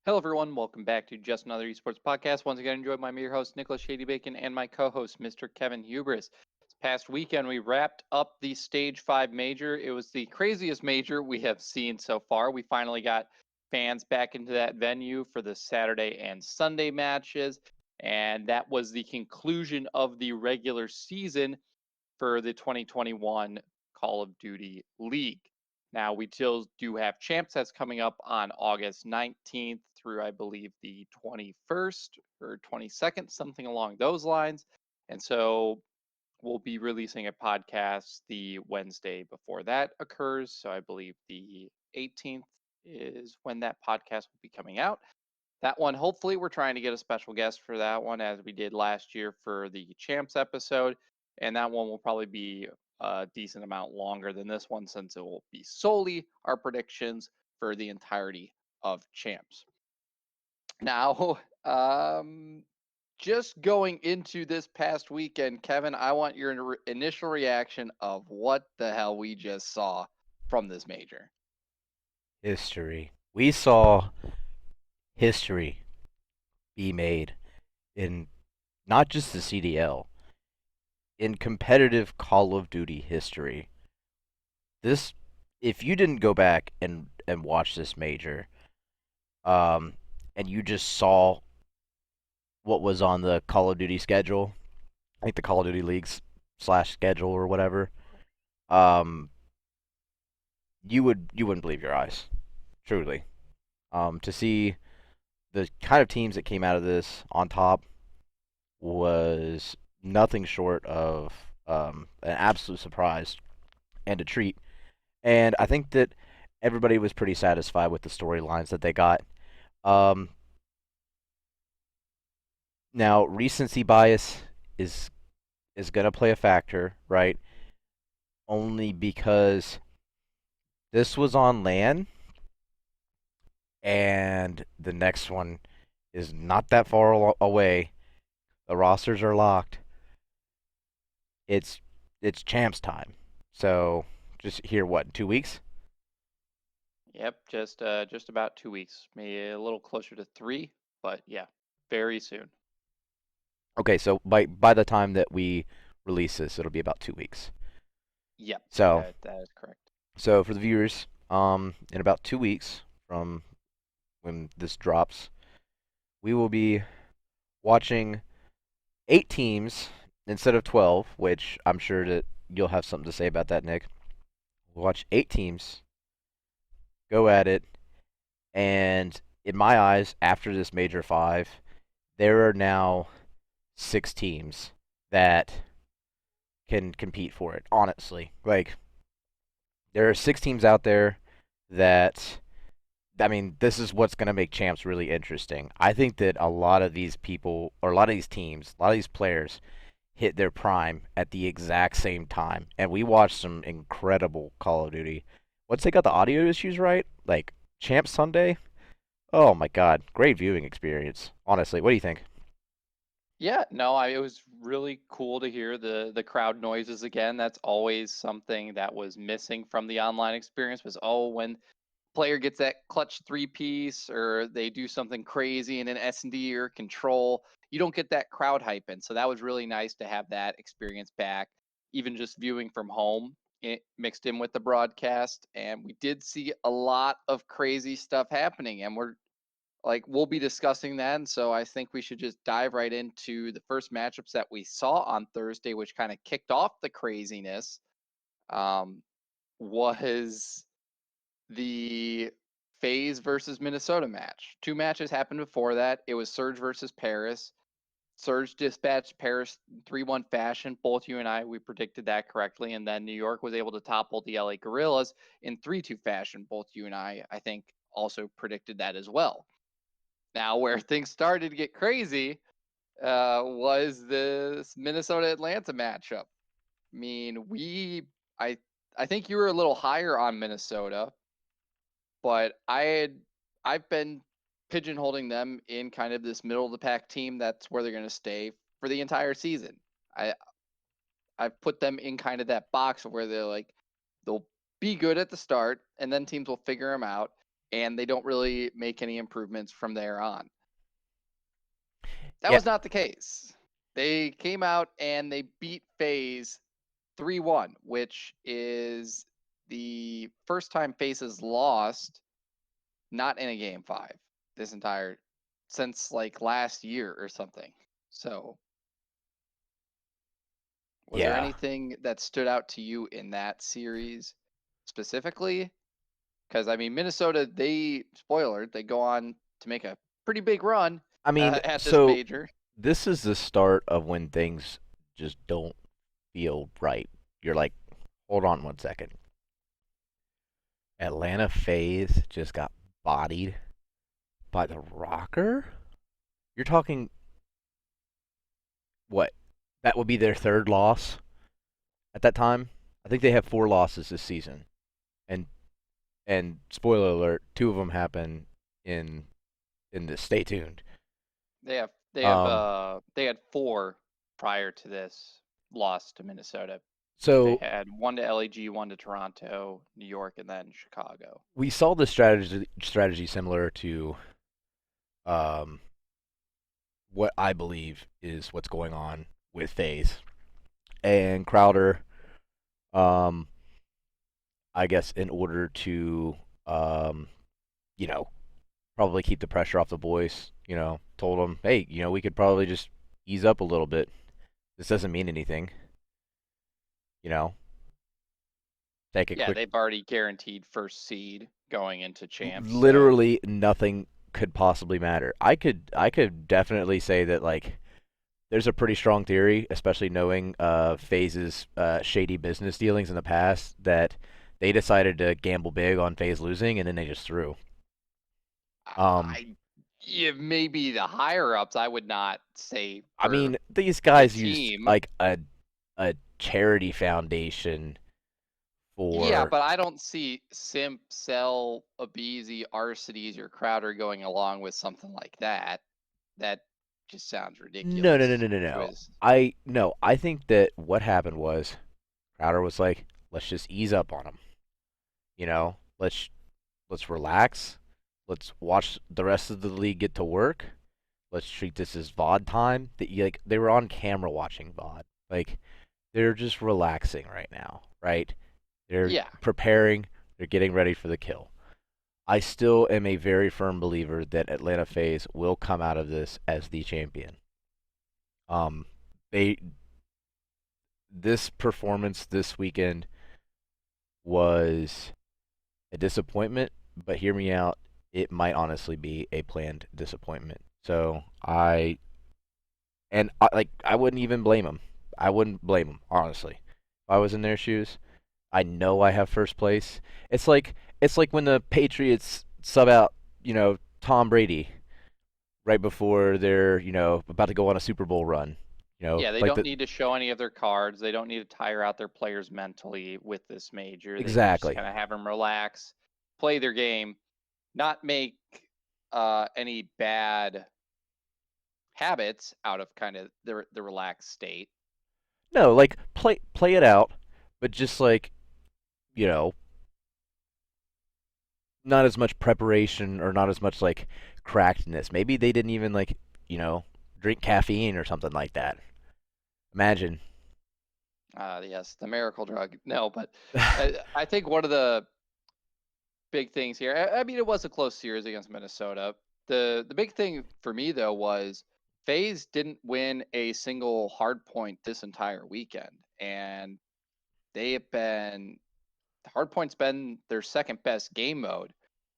Hello, everyone. Welcome back to Just Another Esports podcast. Once again, enjoyed by me, your host, Nicholas Shady Bacon, and my co host, Mr. Kevin Hubris. This past weekend, we wrapped up the Stage 5 major. It was the craziest major we have seen so far. We finally got fans back into that venue for the Saturday and Sunday matches, and that was the conclusion of the regular season for the 2021 Call of Duty League. Now, we still do have champs that's coming up on August 19th through, I believe, the 21st or 22nd, something along those lines. And so we'll be releasing a podcast the Wednesday before that occurs. So I believe the 18th is when that podcast will be coming out. That one, hopefully, we're trying to get a special guest for that one, as we did last year for the champs episode. And that one will probably be a decent amount longer than this one, since it will be solely our predictions for the entirety of champs. Now, just going into this past weekend, Kevin, I want your initial reaction of what the hell we just saw from this major. History. We saw history be made in not just the CDL, in competitive Call of Duty history. This, if you didn't go back and watch this major, um, and you just saw what was on the Call of Duty schedule, I think the Call of Duty Leagues slash schedule or whatever, um, you wouldn't believe your eyes, truly. To see the kind of teams that came out of this on top was nothing short of an absolute surprise and a treat. And I think that everybody was pretty satisfied with the storylines that they got. Um, Now, recency bias is going to play a factor, right? Only because this was on LAN, and the next one is not that far away. The rosters are locked. It's champs time. So just here, what, 2 weeks? Yep, just about 2 weeks, maybe a little closer to three, but yeah, very soon. Okay, so by the time that we release this, it'll be about 2 weeks. Yep, So that is correct. for the viewers, in about 2 weeks from when this drops, we will be watching 8 teams instead of 12, which I'm sure that you'll have something to say about that, Nick. We'll watch 8 teams go at it, and in my eyes, after this major five, there are now 6 teams that can compete for it. Honestly, like there are 6 teams out there that, I mean, this is what's going to make champs really interesting. I think that a lot of these people, or a lot of these teams, a lot of these players hit their prime at the exact same time. And we watched some incredible Call of Duty. Once they got the audio issues right, like Champ Sunday, oh my god, great viewing experience. Honestly, what do you think? Yeah, no, it was really cool to hear the crowd noises again. That's always something that was missing from the online experience. Was, oh, when player gets that clutch three piece, or they do something crazy in an S&D or control, you don't get that crowd hype in. So that was really nice to have that experience back, even just viewing from home, mixed in with the broadcast. And we did see a lot of crazy stuff happening, and we'll be discussing that. And so I think we should just dive right into the first matchups that we saw on Thursday, which kind of kicked off the craziness. Um, was the FaZe versus Minnesota match. Two matches happened before that. It was Surge versus Paris. Surge dispatched Paris 3-1 fashion. Both you and we predicted that correctly. And then New York was able to topple the LA Gorillas in 3-2 fashion. Both you and I think, also predicted that as well. Now, where things started to get crazy was this Minnesota Atlanta matchup. I mean, I, I think you were a little higher on Minnesota, but I've been pigeonholing them in kind of this middle of the pack team. That's where they're going to stay for the entire season. I I've put them in kind of that box where they'll be good at the start, and then teams will figure them out. and they don't really make any improvements from there on. That Yeah, was not the case. They came out and they beat FaZe 3-1, which is the first time FaZe has lost not in a game 5 this entire since like last year or something. So, was there yeah. anything that stood out to you in that series specifically? Because I mean, Minnesota, they spoiler, they go on to make a pretty big run I mean, at this so major. this is the start of when things just don't feel right. You're like, hold on 1 second. Atlanta FaZe just got bodied by the RØKKR? You're talking what? That would be their third loss at that time. I think they have 4 losses this season, and spoiler alert, 2 of them happen in this. Stay tuned. Um, They had 4 prior to this loss to Minnesota. They so had 1 to LAG, 1 to Toronto, New York, and then Chicago. we saw the strategy similar to um, what I believe is what's going on with FaZe and Crowder. Um, I guess in order to um, you know, probably keep the pressure off the boys. Told them, hey, we could probably just ease up a little bit. This doesn't mean anything. You know, take a Yeah, quick. they've already guaranteed first seed going into champs. So Literally nothing could possibly matter. I could definitely say that like there's a pretty strong theory, especially knowing FaZe's shady business dealings in the past, that they decided to gamble big on FaZe losing and then they just threw. Um, I, yeah, maybe the higher ups. I would not say I for mean, these the guys used team. like a charity foundation Yeah, for. but I don't see Simp, Cell, Abizi, Arcides, or Crowder going along with something like that. That just sounds No, no, no, ridiculous. no, no, It no. was, I no. I think that what happened was Crowder was like, let's just ease up on him. Let's relax. Let's watch the rest of the league get to work. Let's treat this as VOD time. Like they were on camera watching VOD. Like they're just relaxing right now, right? They're yeah, preparing. They're getting ready for the kill. I still am a very firm believer that Atlanta FaZe will come out of this as the champion. Um, they this performance this weekend was a disappointment, but hear me out. It might honestly be a planned disappointment. So I wouldn't even blame them. I wouldn't blame them honestly. If I was in their shoes, I know I have first place. It's like when the Patriots sub out, Tom Brady right before they're, about to go on a Super Bowl run. yeah. They Like don't the need to show any of their cards. They don't need to tire out their players mentally with this major. They can just exactly. kind of have them relax, play their game, not make any bad habits out of kind of the relaxed state. No, like play it out, but just like, you know, not as much preparation or not as much like crackedness. Maybe they didn't even like, drink caffeine or something like that. Imagine. Yes, the miracle drug. No, but I think one of the big things here. I mean, it was a close series against Minnesota. The big thing for me though was FaZe didn't win a single hard point this entire weekend, and they have been hardpoint's been their second best game mode,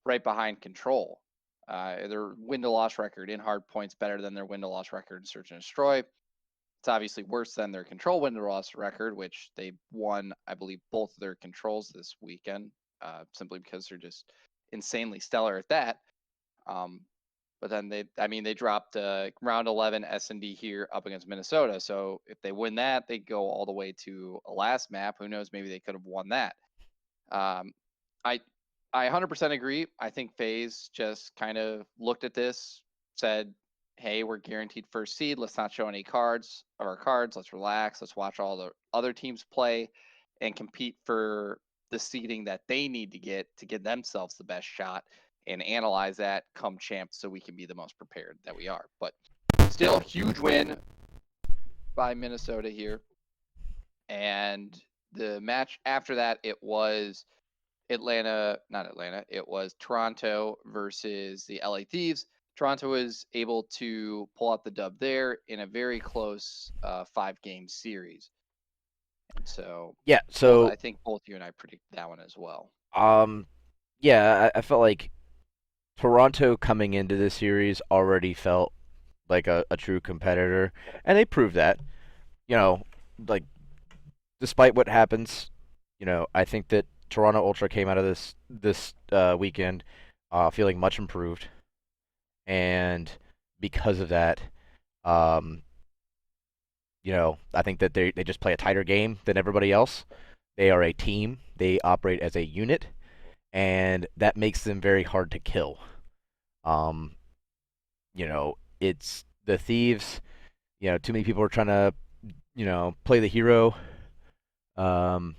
right behind control. Their win to loss record in hardpoint's better than their win to loss record in search and destroy. It's obviously worse than their control win to loss record, which they won, I believe, both of their controls this weekend, simply because they're just insanely stellar at that. Um, but then they dropped round 11 S&D here up against Minnesota. So if they win that, they go all the way to a last map. Who knows? Maybe they could have won that. Um, I I 100% agree. I think FaZe just kind of looked at this, said, "Hey, we're guaranteed first seed. Let's not show any cards of our cards. Let's relax. Let's watch all the other teams play and compete for the seeding that they need to get themselves the best shot and analyze that come champs so we can be the most prepared that we are. But still, huge win by Minnesota here. And the match after that, it was it was Toronto versus the LA Thieves. Toronto was able to pull out the dub there in a very close 5-game series. And so, Yeah, so I think both you and I predict that one as well. yeah, I felt like Toronto coming into the series already felt like a true competitor, and they proved that. You know, like despite what happens, I think that Toronto Ultra came out of this weekend feeling much improved, and because of that, um, I think that they just play a tighter game than everybody else. They are a team. They operate as a unit, and that makes them very hard to kill. Um, it's the Thieves. Too many people are trying to, play the hero. Um,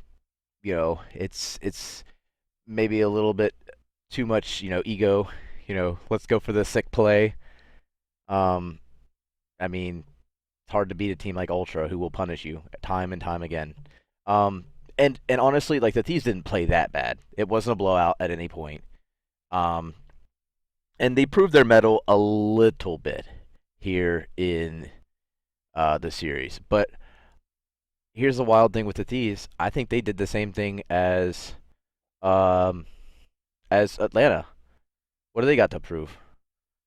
it's maybe a little bit too much, ego. Let's go for the sick play. Um, I mean, it's hard to beat a team like Ultra who will punish you time and time again. Um, and honestly, like the Thieves didn't play that bad. It wasn't a blowout at any point. Um, and they proved their mettle a little bit here in the series. But here's the wild thing with the Thieves. I think they did the same thing um, as Atlanta. What do they got to prove?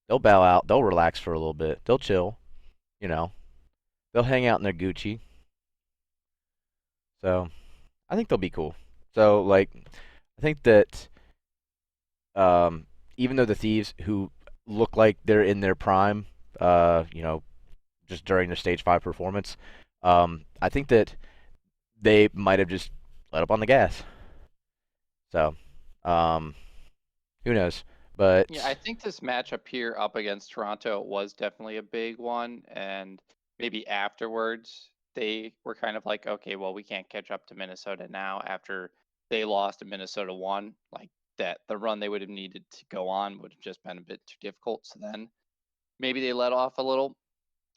They'll bow out. They'll relax for a little bit. They'll chill. You know, they'll hang out in their Gucci. So I think they'll be cool. So like, I think that um, even though the Thieves, who look like they're in their prime, just during their stage 5 performance, I think that they might have just let up on the gas. So, um, who knows? Yeah, I But think this matchup here up against Toronto was definitely a big one. And maybe afterwards, they were kind of like, okay, well, we can't catch up to Minnesota now after they lost and Minnesota won. Like that, the run they would have needed to go on would have just been a bit too difficult. So then maybe they let off a little.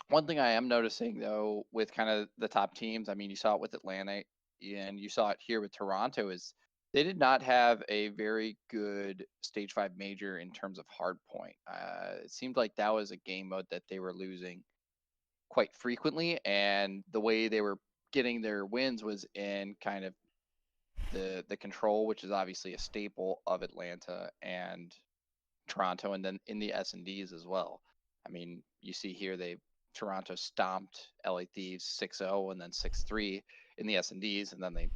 One thing I am noticing though, with kind of the top teams, I mean, you saw it with Atlanta and you saw it here with Toronto, is they did not have a very good stage 5 major in terms of hard point. It seemed like that was a game mode that they were losing quite frequently, and the way they were getting their wins was in kind of the control, which is obviously a staple of Atlanta and Toronto, and then in the S&Ds as well. I mean, you see here Toronto stomped LA Thieves 6-0 and then 6-3 in the S&Ds, and then they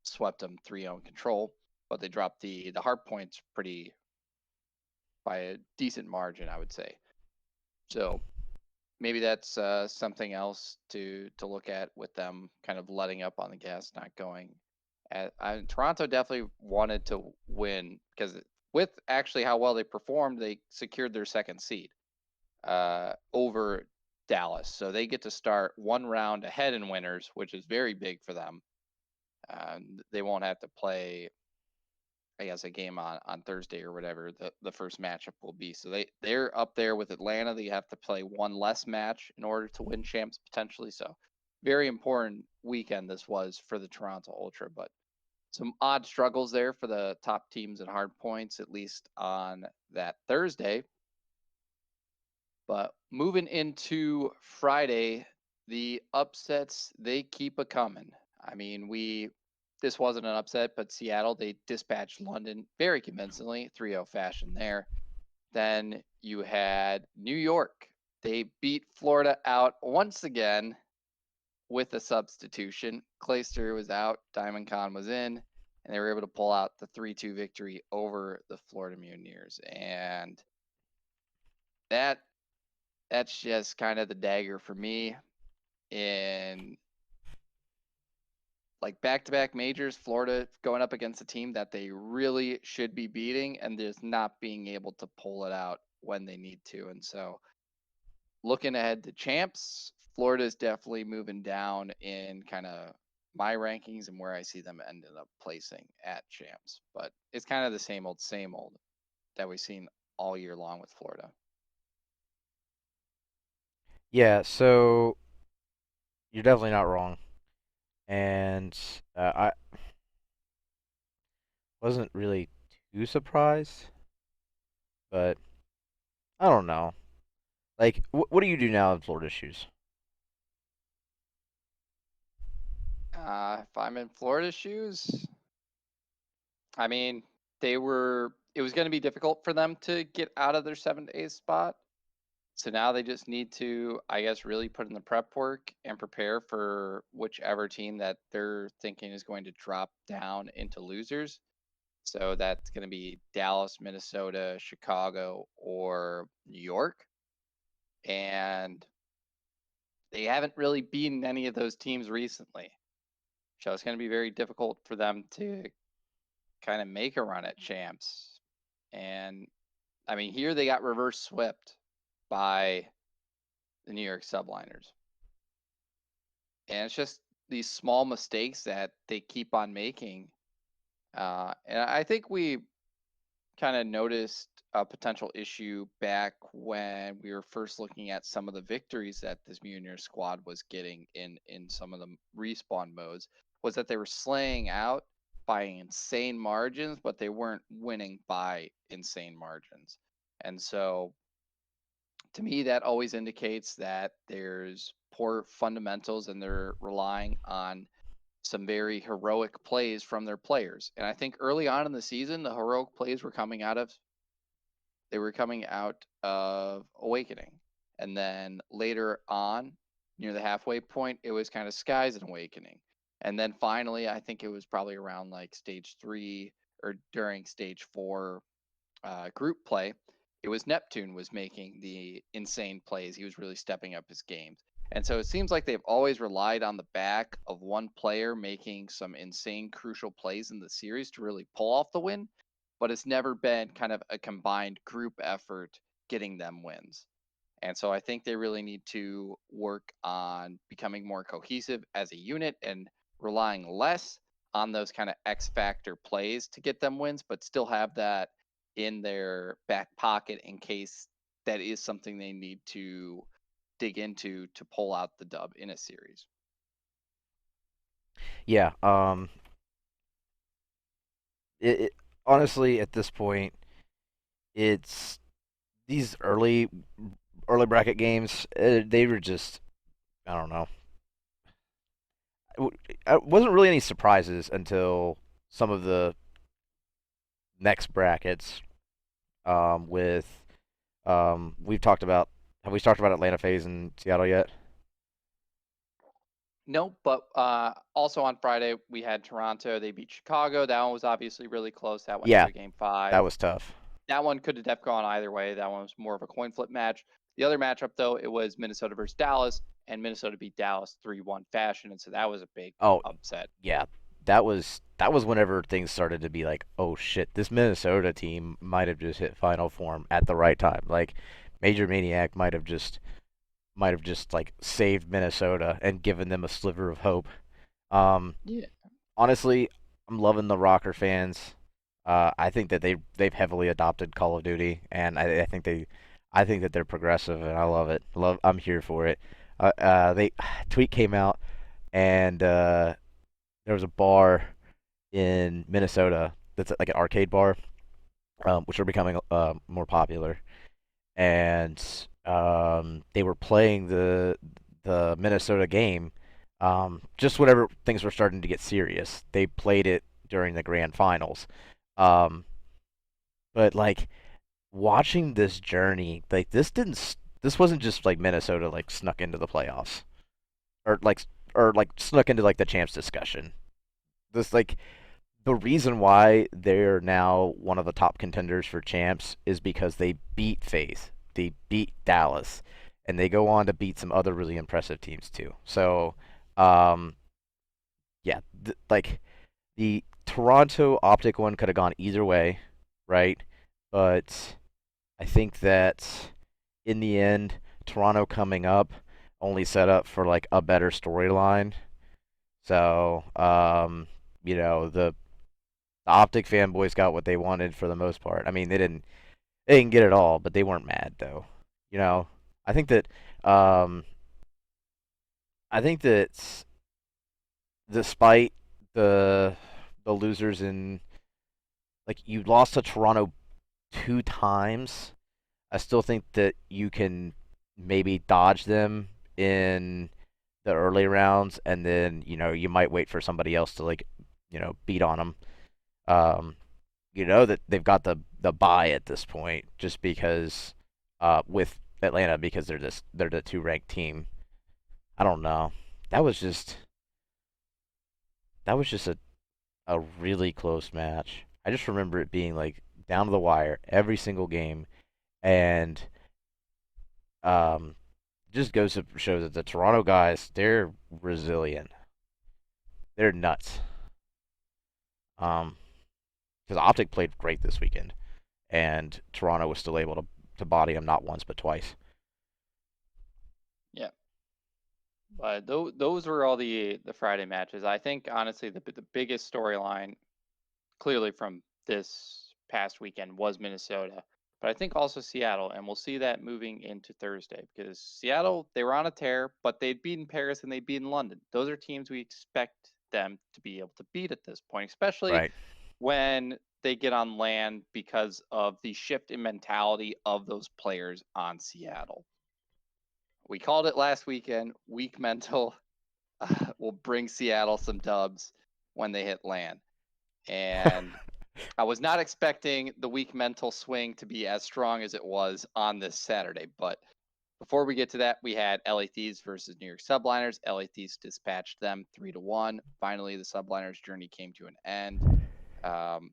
swept them 3-0 in control, but they dropped the hard points pretty by a decent margin, I would say. So maybe that's something else to look at with them kind of letting up on the gas, not going. Toronto definitely wanted to win because with actually how well they performed, they secured their second seed over Dallas. So they get to start one round ahead in winners, which is very big for them. They won't have to play, I guess, a game on Thursday or whatever the first matchup will be. So they're up there with Atlanta. They have to play one less match in order to win champs potentially. So very important weekend this was for the Toronto Ultra, but some odd struggles there for the top teams in hard points, at least on that Thursday. But moving into Friday, the upsets, they keep a coming. I mean, this wasn't an upset, but Seattle, they dispatched London very convincingly, 3-0 fashion there. Then you had New York. They beat Florida out once again with a substitution. Clayster was out, Diamond Khan was in, and they were able to pull out the 3-2 victory over the Florida Mutineers. And that's just kind of the dagger for me in like back-to-back majors. Florida going up against a team that they really should be beating and just not being able to pull it out when they need to. And so looking ahead to champs, Florida is definitely moving down in kind of my rankings and where I see them ending up placing at champs. But it's kind of the same old, same old. that we've seen all year long with Florida. Yeah, so you're definitely not wrong, and I wasn't really too surprised, but I don't know. Like, what do you do now in Florida shoes? If I'm in Florida shoes, I mean, it was going to be difficult for them to get out of their 7 to 8 spot. So now they just need to, I guess, really put in the prep work and prepare for whichever team that they're thinking is going to drop down into losers. So that's going to be Dallas, Minnesota, Chicago, or New York. And they haven't really beaten any of those teams recently. So it's going to be very difficult for them to kind of make a run at champs. And I mean, here they got reverse swept by the New York Subliners. And it's just these small mistakes that they keep on making. And I think we kind of noticed a potential issue back when we were first looking at some of the victories that this Munir squad was getting in some of the respawn modes, was that they were slaying out by insane margins, but they weren't winning by insane margins. And so to me, that always indicates that there's poor fundamentals and they're relying on some very heroic plays from their players. And I think early on in the season, the heroic plays were coming out of Awakening. And then later on, near the halfway point, it was kind of Skies and Awakening. And then finally, I think it was probably around like stage 3 or during stage 4 group play, it was Neptune was making the insane plays. He was really stepping up his games. And so it seems like they've always relied on the back of one player making some insane crucial plays in the series to really pull off the win, but it's never been kind of a combined group effort getting them wins. And so I think they really need to work on becoming more cohesive as a unit and relying less on those kind of X factor plays to get them wins, but still have that in their back pocket in case that is something they need to dig into to pull out the dub in a series. Yeah, it honestly at this point, it's these early bracket games. They were just I don't know. It wasn't really any surprises until some of the next brackets. With we've talked about have we talked about Atlanta FaZe in Seattle yet? No, but also on Friday we had Toronto. They beat Chicago. That one was obviously really close. That went to Yeah, a game 5. that was tough. That one could have gone either way. That one was more of a coin flip match. The other matchup, though, it was Minnesota versus Dallas, and Minnesota beat Dallas 3-1 fashion, and so that was a big Oh, upset. yeah, that was whenever things started to be like, oh shit, this Minnesota team might have just hit final form at the right time. Like Major Maniac might have just like saved Minnesota and given them a sliver of hope. Um, Yeah. Honestly, I'm loving the RØKKR fans. I think that they've heavily adopted Call of Duty, and I think that they're progressive, and I love it. I'm here for it. They tweet came out, and there was a bar in Minnesota that's like an arcade bar, which are becoming more popular, and they were playing the Minnesota game. Just whenever things were starting to get serious, they played it during the grand finals. Um, but like watching this journey, like this wasn't just like Minnesota like snuck into the playoffs or like snuck into like the champs discussion. This like the reason why they're now one of the top contenders for champs is because they beat FaZe, they beat Dallas, and they go on to beat some other really impressive teams too. So, um, yeah, like the Toronto Optic one could have gone either way, right? But I think that in the end, Toronto coming up only set up for like a better storyline. So, the Optic fanboys got what they wanted for the most part. I mean, they didn't They didn't get it all, but they weren't mad though. You know, I think that um, I think that despite the the losers in like you lost to Toronto 2 times, I still think that you can maybe dodge them in the early rounds, and then you might wait for somebody else to like beat on them. Um, you know that they've got the bye at this point just because with Atlanta because they're the 2 ranked team. I don't know. That was just that was just a really close match. I just remember it being like down to the wire every single game, and um, just goes to show that the Toronto guys they're resilient. They're nuts. Um, because Optic played great this weekend, and Toronto was still able to body them not once but twice. Yeah. But those were all the Friday matches. I think honestly the biggest storyline clearly from this past weekend was Minnesota, but I think also Seattle, and we'll see that moving into Thursday because Seattle they were on a tear, but they'd beaten Paris and they'd beaten London. Those are teams we expect them to be able to beat at this point, especially Right. when they get on land because of the shift in mentality of those players on Seattle. We called it last weekend. Weak mental will bring Seattle some dubs when they hit land. And I was not expecting the weak mental swing to be as strong as it was on this Saturday. But before we get to that, we had LA Thieves versus New York Subliners. LA Thieves dispatched them 3-1. Finally, the Subliners' journey came to an end. Um,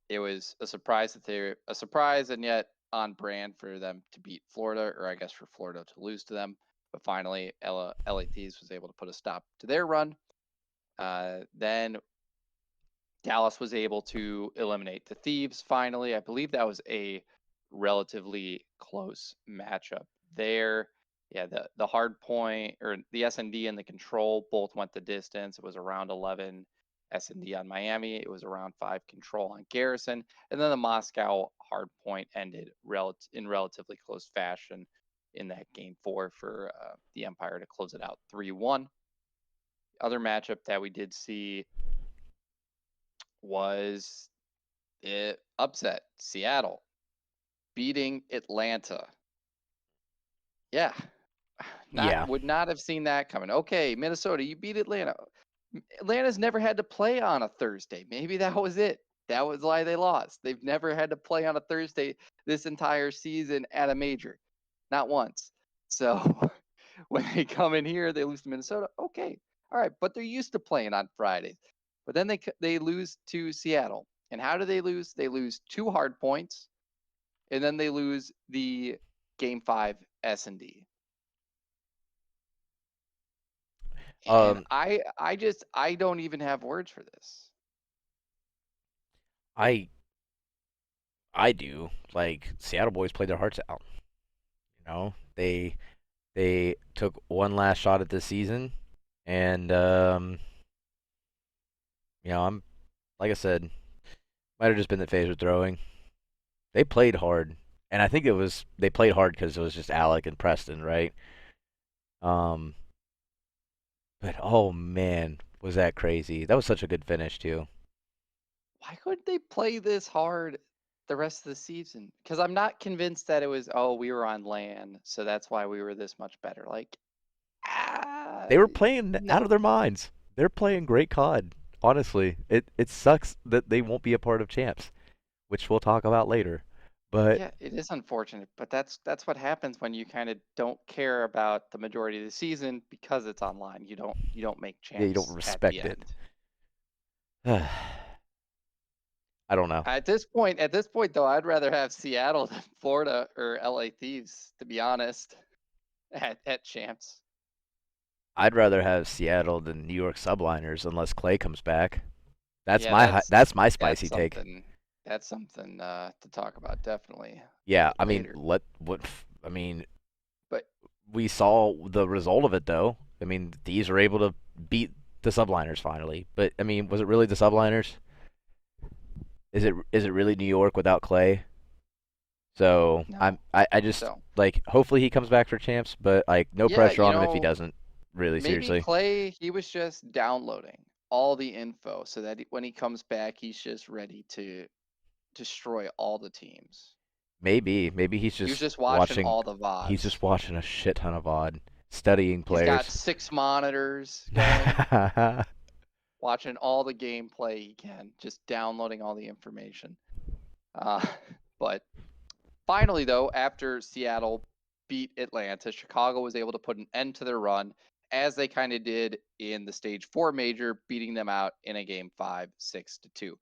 it was a surprise that they're a surprise and yet on brand for them to beat Florida, or I guess for Florida to lose to them. But finally, LA Thieves was able to put a stop to their run. Then Dallas was able to eliminate the Thieves finally. I believe that was a relatively close matchup there. Yeah, the hard point or the S&D and the control both went the distance. It was around 11 S&D on Miami. It was around 5 control on Garrison. And then the Moscow hard point ended in relatively close fashion in that game 4 for the Empire to close it out 3-1. Other matchup that we did see was it upset Seattle, beating Atlanta. Yeah, not Yeah. would not have seen that coming. Okay, Minnesota, you beat Atlanta. Atlanta's never had to play on a Thursday. Maybe that was it. That was why they lost. They've never had to play on a Thursday this entire season at a major, not once. So when they come in here, they lose to Minnesota. Okay, all right, but they're used to playing on Fridays. But then they lose to Seattle, and how do they lose? They lose 2 hard points, and then they lose the Game 5 S&D. And Um, I don't even have words for this. I I do like Seattle boys played their hearts out. They took one last shot at this season, and I'm like I said, might have just been the phaser throwing. They played hard, and I think they played hard because it was just Alec and Preston, right? Um, but oh man, was that crazy? That was such a good finish too. Why couldn't they play this hard the rest of the season? Because I'm not convinced that it was, oh, we were on land, so that's why we were this much better. Like, They were playing out no. of their minds. They're playing great COD. Honestly, it sucks that they won't be a part of champs, which we'll talk about later. But Yeah, it is unfortunate, but that's what happens when you kind of don't care about the majority of the season because it's online. You don't make yeah, you don't champs at the respect it. end. I don't know. At this point though, I'd rather have Seattle than Florida or LA Thieves, to be honest, at champs. I'd rather have Seattle than New York Subliners unless Clay comes back. Yeah, That's my that's spicy take. something that's something to talk about definitely a Yeah, bit I mean, later. I mean, But we saw the result of it though. I mean, these were able to beat the Subliners finally. But I mean, was it really the Subliners? Is it really New York without Clay? So No. I just So like hopefully he comes back for champs, but like no yeah, pressure on him if he doesn't. Really, maybe seriously. Clay, he was just downloading all the info so that when he comes back, he's just ready to destroy all the teams. Maybe He was just watching all the he's VODs. just watching a shit ton of VOD, studying He's got players. 6 monitors going, watching all the gameplay he can, just downloading all the information. Uh, but finally, though, after Seattle beat Atlanta, Chicago was able to put an end to their run, as they kind of did in the Stage 4 major, beating them out in a game 5, 6-2.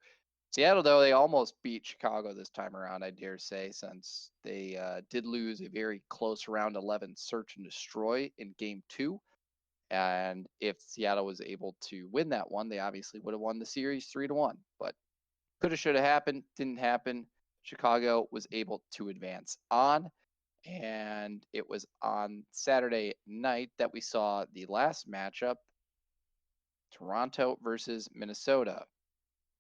Seattle, though, they almost beat Chicago this time around, I dare say, since they did lose a very close round 11 search and destroy in game 2. And if Seattle was able to win that one, they obviously would have won the series 3-1. But could have, should have happened, didn't happen. Chicago was able to advance on. And it was on Saturday night that we saw the last matchup, Toronto versus Minnesota.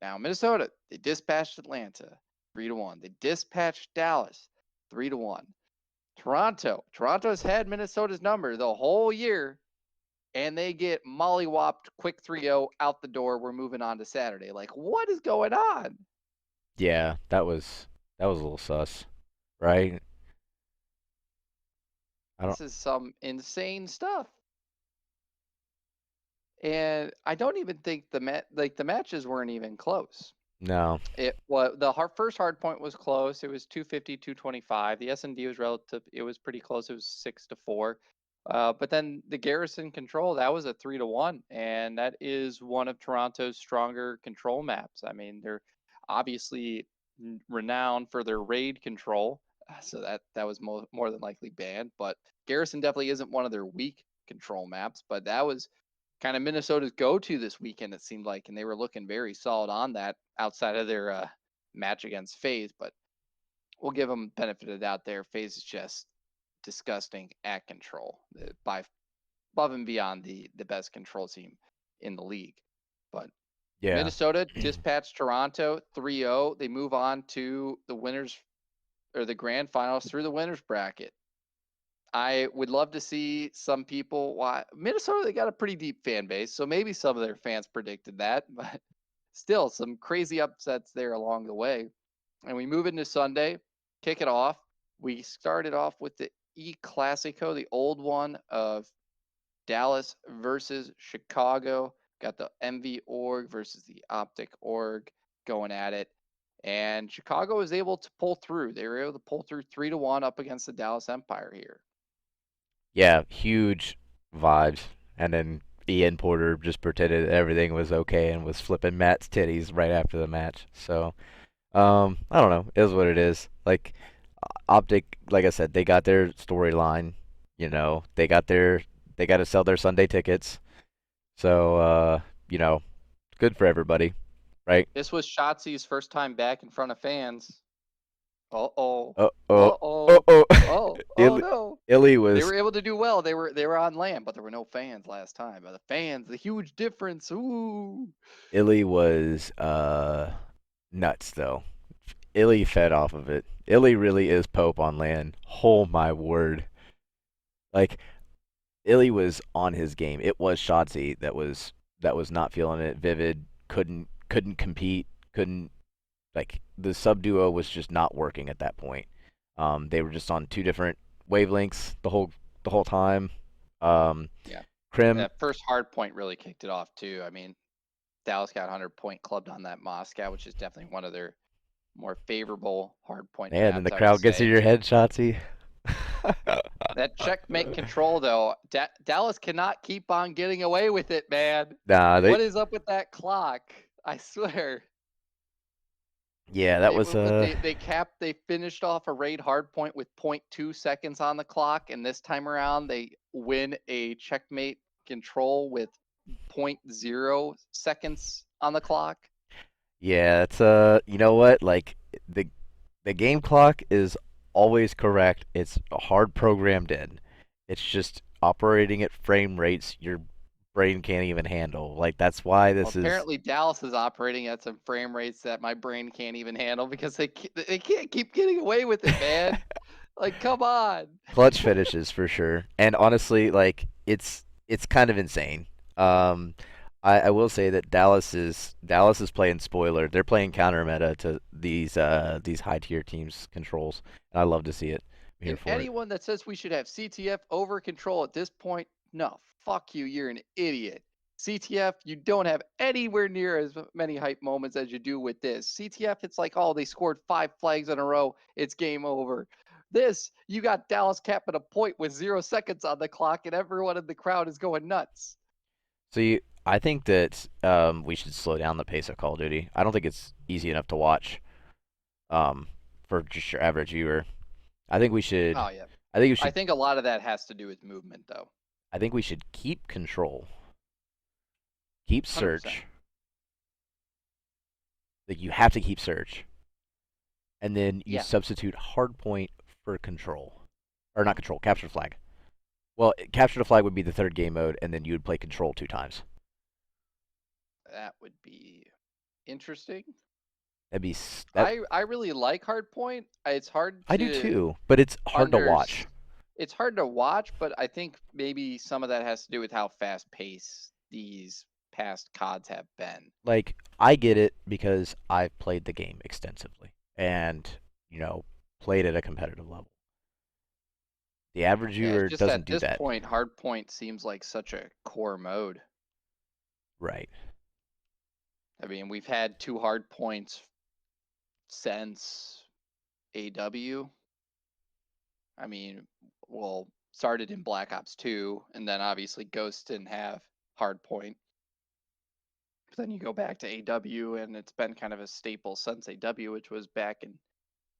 Now, Minnesota, they dispatched Atlanta 3-1. They dispatched Dallas 3-1. Toronto's had Minnesota's number the whole year, and they get mollywopped quick 3-0 out the door. We're moving on to Saturday. Like, what is going on? Yeah, that was a little sus, right? I don't This is some insane stuff. And I don't even think the matches weren't even close. no. First hard point was close. It was 250, 225. The S&D was relative. It was pretty close. It was 6-4. But then the Garrison control, that was a 3-1, and that is one of Toronto's stronger control maps. I mean, they're obviously renowned for their raid control, so that was more than likely banned. But Garrison definitely isn't one of their weak control maps. But that was kind of Minnesota's go-to this weekend, it seemed like, and they were looking very solid on that outside of their match against FaZe. But we'll give them benefit of the doubt there. FaZe is just disgusting at control, by above and beyond the best control team in the league. But Yeah. Minnesota dispatched Toronto 3-0. They move on to the winners or the grand finals through the winners bracket. I would love to see some people. Why Minnesota? They got a pretty deep fan base, so maybe some of their fans predicted that, but still some crazy upsets there along the way. And we move into Sunday, kick it off. We started off with the E Clasico, the old one of Dallas versus Chicago. Got the MV org versus the Optic org going at it. And Chicago was able to pull through. They were able to pull through 3-1 up against the Dallas Empire here. Yeah, huge vibes. And then Ian Porter just pretended everything was okay and was flipping Matt's titties right after the match. So, I don't know. It is what it is. Like Optic, like I said, they got their storyline. They got to sell their Sunday tickets. So, good for everybody, right? This was Shotzi's first time back in front of fans. Uh-oh. Uh oh. Uh-oh. Oh oh. Oh no. Illy They was were able to do well. They were on land, but there were no fans last time. But the fans, the huge difference. Ooh. Illy was nuts though. Illy fed off of it. Illy really is Pope on land. Oh my word. Like Illy was on his game. It was Shotzi that was not feeling it. Vivid couldn't compete. Couldn't like the sub duo was just not working at that point. They were just on two different wavelengths the whole time. Yeah. Krim, That first hard point really kicked it off too. I mean, Dallas got 100-point clubbed on that Moscow, which is definitely one of their more favorable hard point man, and the maps, I would crowd gets in say. your head, Shotzi. That checkmate control, though, Dallas cannot keep on getting away with it, man. Nah, What is up with that clock? I swear. yeah, that was They finished off a raid hard point with 0.2 seconds on the clock, and this time around they win a checkmate control with 0.0 seconds on the clock. yeah, it's you know what? Like the game clock is always correct. It's hard programmed in. It's just operating at frame rates your brain can't even handle. Like that's why Well, this is apparently Dallas is operating at some frame rates that my brain can't even handle because they can't keep getting away with it, man. Like, come on. clutch finishes for sure. And honestly, like it's kind of insane. Um, I will say that Dallas is playing spoiler. They're playing counter meta to these high tier teams controls, and I love to see it. I'm here And for it. anyone that says we should have CTF over control at this point, no, fuck you. You're an idiot. CTF, you don't have anywhere near as many hype moments as you do with this. CTF, it's like, oh, they scored 5 flags in a row. It's game over. This, you got Dallas capping a point with 0 seconds on the clock, and everyone in the crowd is going nuts. See, I think that we should slow down the pace of Call of Duty. I don't think it's easy enough to watch um, for just your average viewer. I think we should. Oh, yeah. I think we I should. think a lot of that has to do with movement, though. I think we should keep control, keep 100%. search. Like you have to keep search, and then you Yeah, substitute hardpoint for control, or not control, capture flag. Well, capture the flag would be the third game mode, and then you would play control 2 times. that would be interesting. That'd be that. I really like Hardpoint. It's hard I do to too, but it's hard to under watch. it's hard to watch, but I think maybe some of that has to do with how fast paced these past CODs have been. Like I get it because I've played the game extensively, and played at a competitive level. The average Yeah, it's viewer just doesn't at do this that. point, Hardpoint seems like such a core mode. Right. I mean, we've had 2 Hardpoints since AW. I mean, well, started in Black Ops 2, and then obviously Ghost didn't have Hardpoint. But then you go back to AW, and it's been kind of a staple since AW, which was back in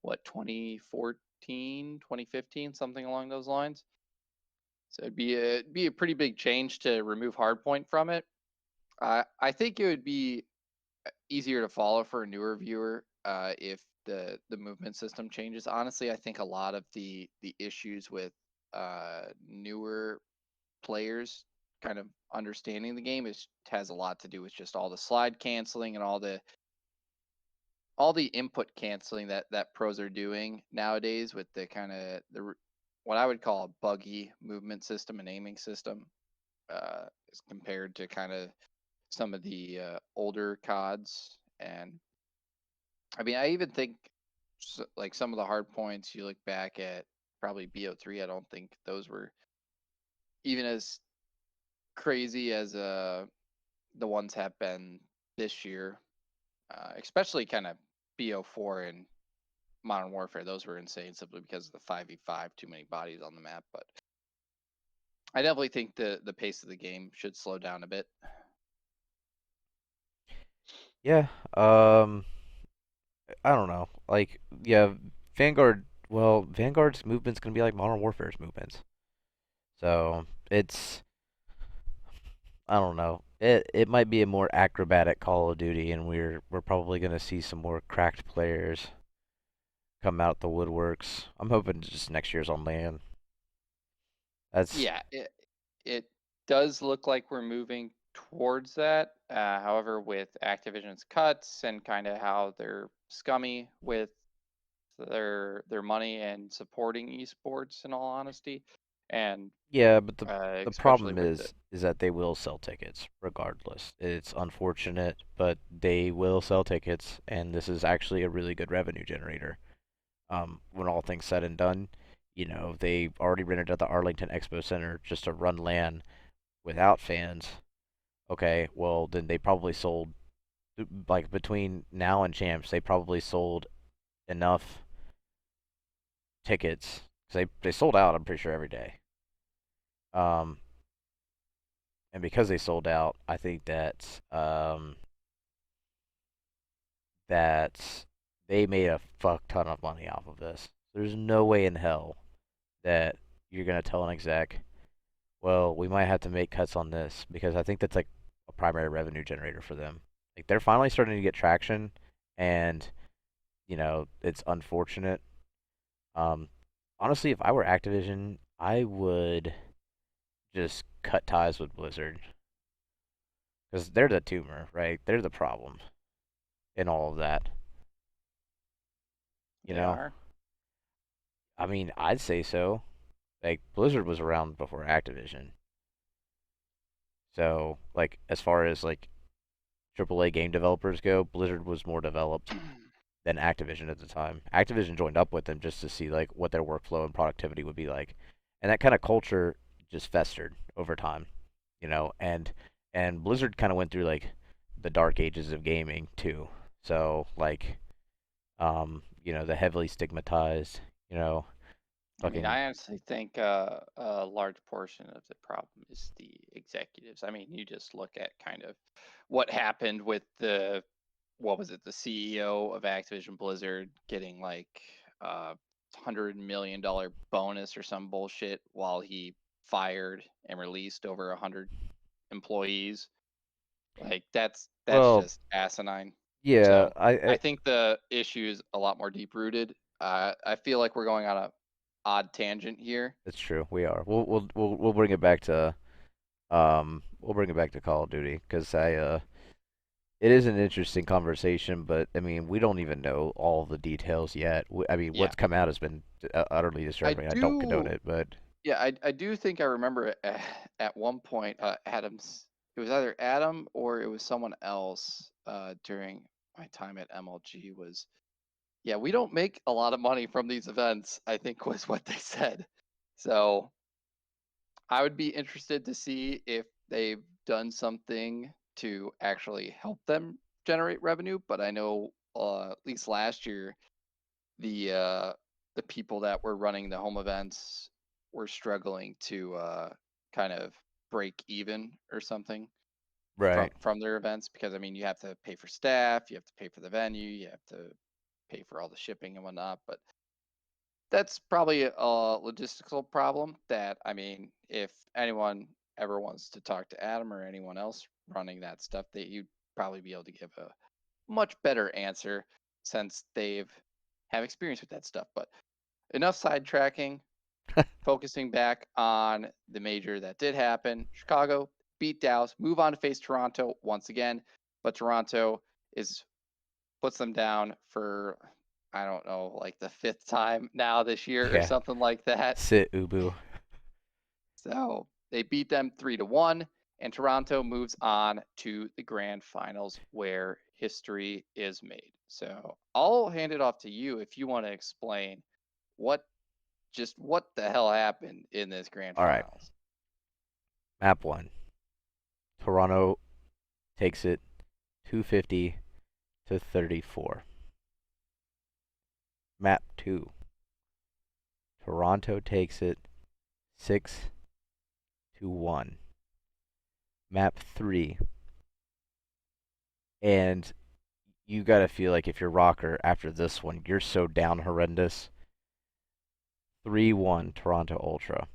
what 2014, 2015, something along those lines. So it'd be a pretty big change to remove Hardpoint from it. I think it would be easier to follow for a newer viewer if the movement system changes. Honestly, I think a lot of the issues with newer players kind of understanding the game has a lot to do with just all the slide canceling and all the input canceling that pros are doing nowadays with the kind of what I would call a buggy movement system and aiming system as compared to kind of some of the older CODs. And I mean, I even think like some of the hard points you look back at probably BO3. I don't think those were even as crazy as the ones have been this year, especially kind of BO4 and Modern Warfare. Those were insane simply because of the 5v5, too many bodies on the map. But I definitely think the pace of the game should slow down a bit. Yeah. I don't know. Like, yeah, Vanguard. Well, Vanguard's movement's gonna be like Modern Warfare's movements. So it's I don't know. It might be a more acrobatic Call of Duty, and we're probably gonna see some more cracked players come out the woodworks. I'm hoping just next year's on land. That's Yeah, it does look like we're moving towards that. However, with Activision's cuts and kind of how they're scummy with their money and supporting esports, in all honesty, and yeah, but the especially problem with the is that they will sell tickets regardless. It's unfortunate, but they will sell tickets, and this is actually a really good revenue generator. When all things said and done, they already rented out the Arlington Expo Center just to run LAN without fans. Okay, well then they probably sold like between now and champs, they probably sold enough tickets because they sold out. I'm pretty sure every day. Um, and because they sold out, I think that they made a fuck ton of money off of this. There's no way in hell that you're gonna tell an exec, well, we might have to make cuts on this because I think that's like a primary revenue generator for them. Like they're finally starting to get traction, and it's unfortunate. Um, Honestly, if I were Activision, I would just cut ties with Blizzard. because they're the tumor, right? They're the problem in all of that. You They know, are. I mean, I'd say so. Like Blizzard was around before Activision, so like as far as like AAA game developers go, Blizzard was more developed than Activision at the time. Activision joined up with them just to see like what their workflow and productivity would be like, and that kind of culture just festered over time, you know. And Blizzard kind of went through like the dark ages of gaming too. So like, you know, the heavily stigmatized, you know, I mean, fucking I honestly think a large portion of the problem is the executives. I mean, you just look at kind of what happened with the, what was it, the CEO of Activision Blizzard getting like a $100 million bonus or some bullshit while he fired and released over 100 employees. Like that's well, just asinine. yeah, So I think the issue is a lot more deep rooted. I feel like we're going on a odd tangent here. it's true. We are. We'll bring it back to we'll bring it back to Call of Duty because it is an interesting conversation, but I mean, we don't even know all the details yet. I mean, Yeah, what's come out has been utterly I disturbing. I don't condone do. it, but Yeah, I do think I remember at one point Adams. It was either Adam or it was someone else during my time at MLG was, yeah, we don't make a lot of money from these events, I think was what they said. So I would be interested to see if they've done something to actually help them generate revenue. But I know at least last year, the uh, the people that were running the home events were struggling to kind of break even or something right, from their events because I mean you have to pay for staff, you have to pay for the venue, you have to pay for all the shipping and whatnot. But that's probably a logistical problem that, I mean, if anyone ever wants to talk to Adam or anyone else running that stuff, that you'd probably be able to give a much better answer since they've have experience with that stuff. But enough sidetracking, focusing back on the major that did happen. Chicago beat Dallas, move on to face Toronto once again, but Toronto is puts them down for, I don't know, like the fifth time now this year or yeah. something like that. Sit Ubu. So they beat them 3-1, and Toronto moves on to the grand finals where history is made. So I'll hand it off to you if you want to explain what what the hell happened in this grand All right, finals. map one. Toronto takes it 250 to 34. Map two. Toronto takes it 6-1. Map three. And you gotta feel like if you're Rocker after this one, you're so down horrendous. 3-1 Toronto Ultra.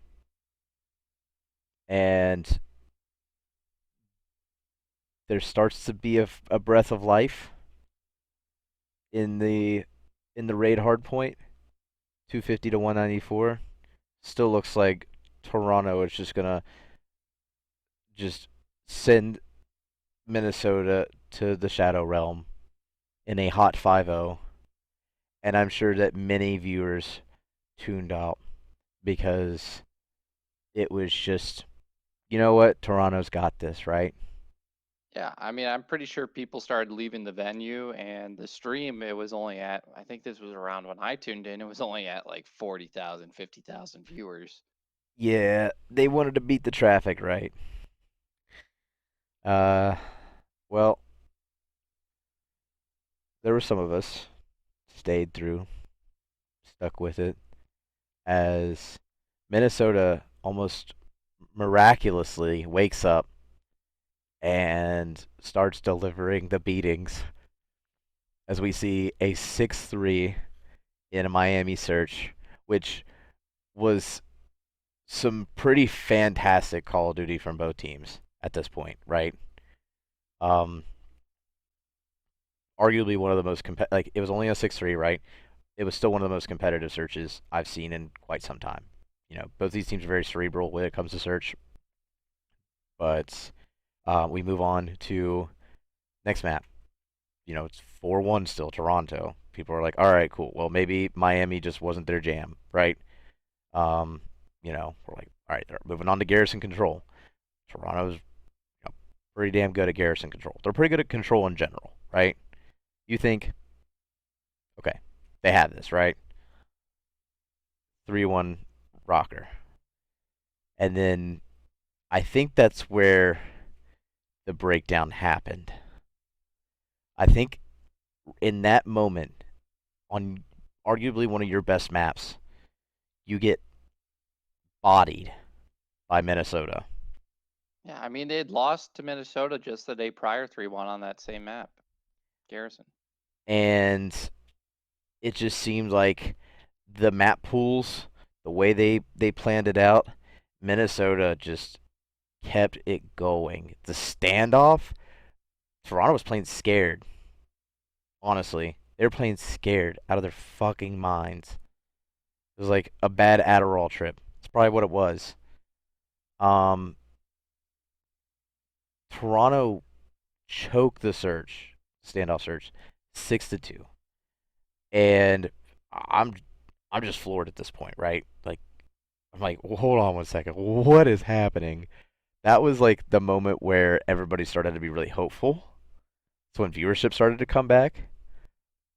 And there starts to be a breath of life in the raid hardpoint. 250 to 194. Still looks like Toronto is just gonna just send Minnesota to the Shadow Realm in a hot 5-0. And I'm sure that many viewers tuned out because it was just, you know what, Toronto's got this, right? Yeah, I mean, I'm pretty sure people started leaving the venue and the stream, it was only at, I think this was around when I tuned in, it was only at like 40,000, 50,000 viewers. Yeah, they wanted to beat the traffic, right? Uh, well, there were some of us stayed through, stuck with it, as Minnesota almost miraculously wakes up and starts delivering the beatings as we see a 6-3 in a Miami search, which was some pretty fantastic Call of Duty from both teams at this point, right? Um, arguably one of the most like it was only a 6-3, right? It was still one of the most competitive searches I've seen in quite some time. You know, both these teams are very cerebral when it comes to search, but We move on to next map. It's 4-1 still, Toronto. People are like, all right, cool. Well, maybe Miami just wasn't their jam, right? Um, we're like, all right, they're moving on to Garrison Control. Toronto's pretty damn good at Garrison Control. They're pretty good at control in general, right? You think, okay, they have this, right? 3-1 RØKKR. And then I think that's where the breakdown happened. I think in that moment, on arguably one of your best maps, you get bodied by Minnesota. Yeah, I mean, they had lost to Minnesota just the day prior, 3-1 on that same map, Garrison. And it just seemed like the map pools, the way they planned it out, Minnesota just kept it going. The standoff, Toronto was playing scared. Honestly, they were playing scared out of their fucking minds. It was like a bad Adderall trip. That's probably what it was. Um, Toronto choked the search, standoff search, 6-2, and I'm I'm just floored at this point, right? Like I'm like, well, hold on one second, what is happening? That was like the moment where everybody started to be really hopeful. So when viewership started to come back,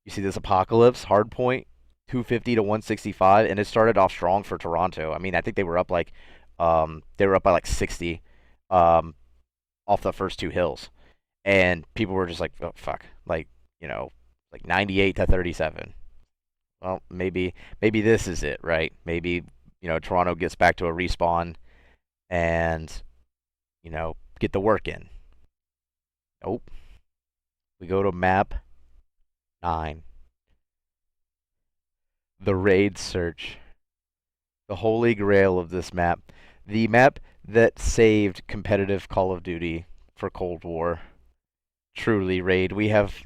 you see this apocalypse hard point, 250 to 165, and it started off strong for Toronto. I mean, I think they were up by like 60, um, off the first two hills, and people were just like, oh, fuck, like you know, like 98 to 37. Well, maybe this is it, right? Maybe Toronto gets back to a respawn and get the work in. Nope. We go to map 9, the raid search, the holy grail of this map, the map that saved competitive Call of Duty for Cold War. Truly, raid. We have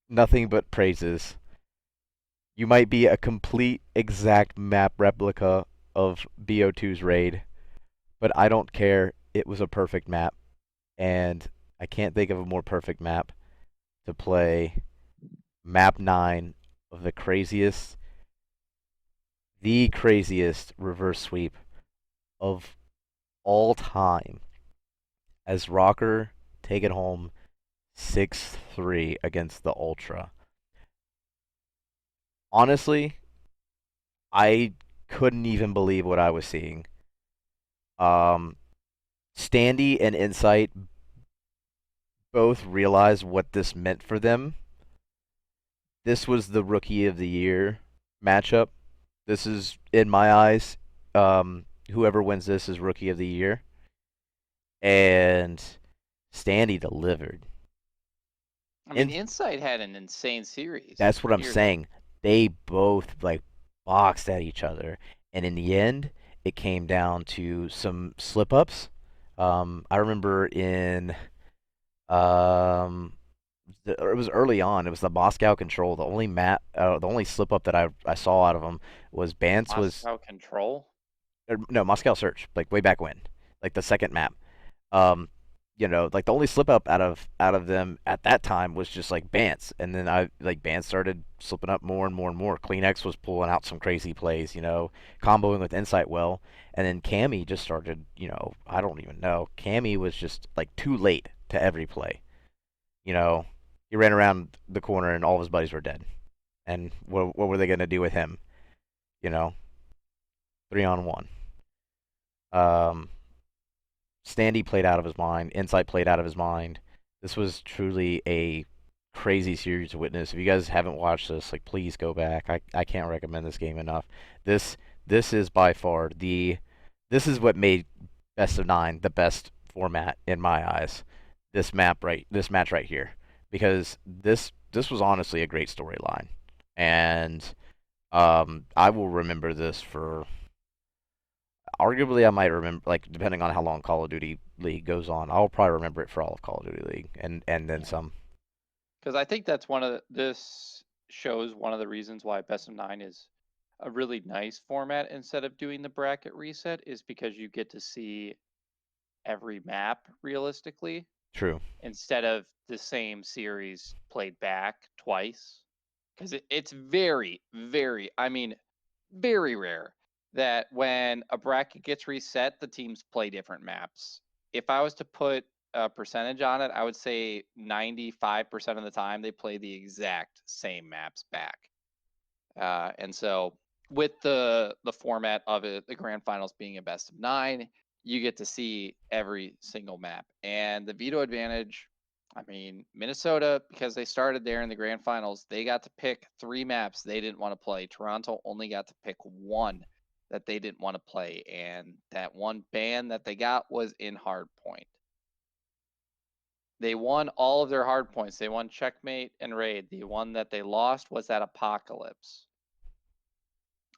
nothing but praises. You might be a complete exact map replica of BO2's raid, but I don't care. It was a perfect map, and I can't think of a more perfect map to play map 9 of the craziest reverse sweep of all time as RØKKR take it home 6-3 against the Ultra. Honestly, I couldn't even believe what I was seeing. Um, Standy and Insight both realized what this meant for them. This was the Rookie of the Year matchup. This is, in my eyes, whoever wins this is Rookie of the Year. And Standy delivered. I mean, And Insight had an insane series that's what I'm years ago. saying. They both like boxed at each other, and in the end, it came down to some slip ups. I remember um, it was early on. It was the Moscow Control. The only slip up that I saw out of them was Bance was Moscow Control. no Moscow Search, like way back when, like the second map. Um, like the only slip up out of them at that time was just like Bance, and then Bance started slipping up more and more and more. Kleenex was pulling out some crazy plays, comboing with Insight well, and then Cammy just started, I don't even know. Cammy was just like too late to every play. You know, he ran around the corner and all of his buddies were dead. And what were they gonna do with him? You know, 3-on-1. Um, Standy played out of his mind. Insight played out of his mind. This was truly a crazy series to witness. If you guys haven't watched this, like please go back. I can't recommend this game enough. This this is by far this is what made best of 9 the best format in my eyes. This match right here, because this was honestly a great storyline, and I will remember this for arguably I might remember, like depending on how long Call of Duty League goes on, I'll probably remember it for all of Call of Duty League and then Yeah, some. because I think that's this shows one of the reasons why Best of 9 is a really nice format instead of doing the bracket reset is because you get to see every map realistically, True. instead of the same series played back twice. Because it's very, very, I mean, very rare that when a bracket gets reset, the teams play different maps. If I was to put a percentage on it, I would say 95% of the time they play the exact same maps back. And so with the format of it, the grand finals being a best of 9, you get to see every single map. And the veto advantage, I mean, Minnesota, because they started there in the grand finals, they got to pick 3 maps they didn't want to play. Toronto only got to pick 1 that they didn't want to play. And that one ban that they got was in Hardpoint. They won all of their hard points. They won Checkmate and Raid. The one that they lost was that Apocalypse.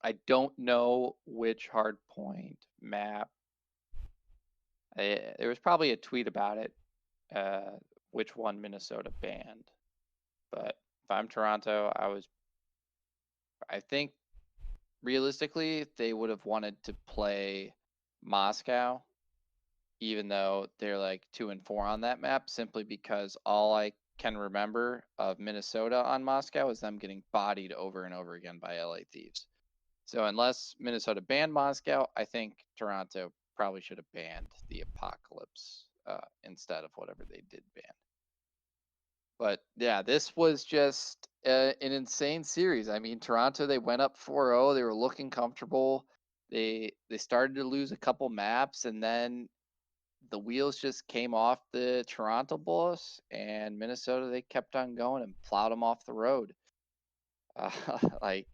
I don't know which hardpoint map. There was probably a tweet about it, which one Minnesota banned. But if I'm Toronto, I think realistically they would have wanted to play Moscow, even though they're like 2 and 4 on that map, simply because all I can remember of Minnesota on Moscow is them getting bodied over and over again by LA Thieves. So unless Minnesota banned Moscow, I think Toronto probably should have banned the Apocalypse instead of whatever they did ban. But yeah, this was just an insane series. I mean, Toronto, they went up 4-0. They were looking comfortable. They started to lose a couple maps, and then the wheels just came off the Toronto bus, and Minnesota, they kept on going and plowed them off the road. Like,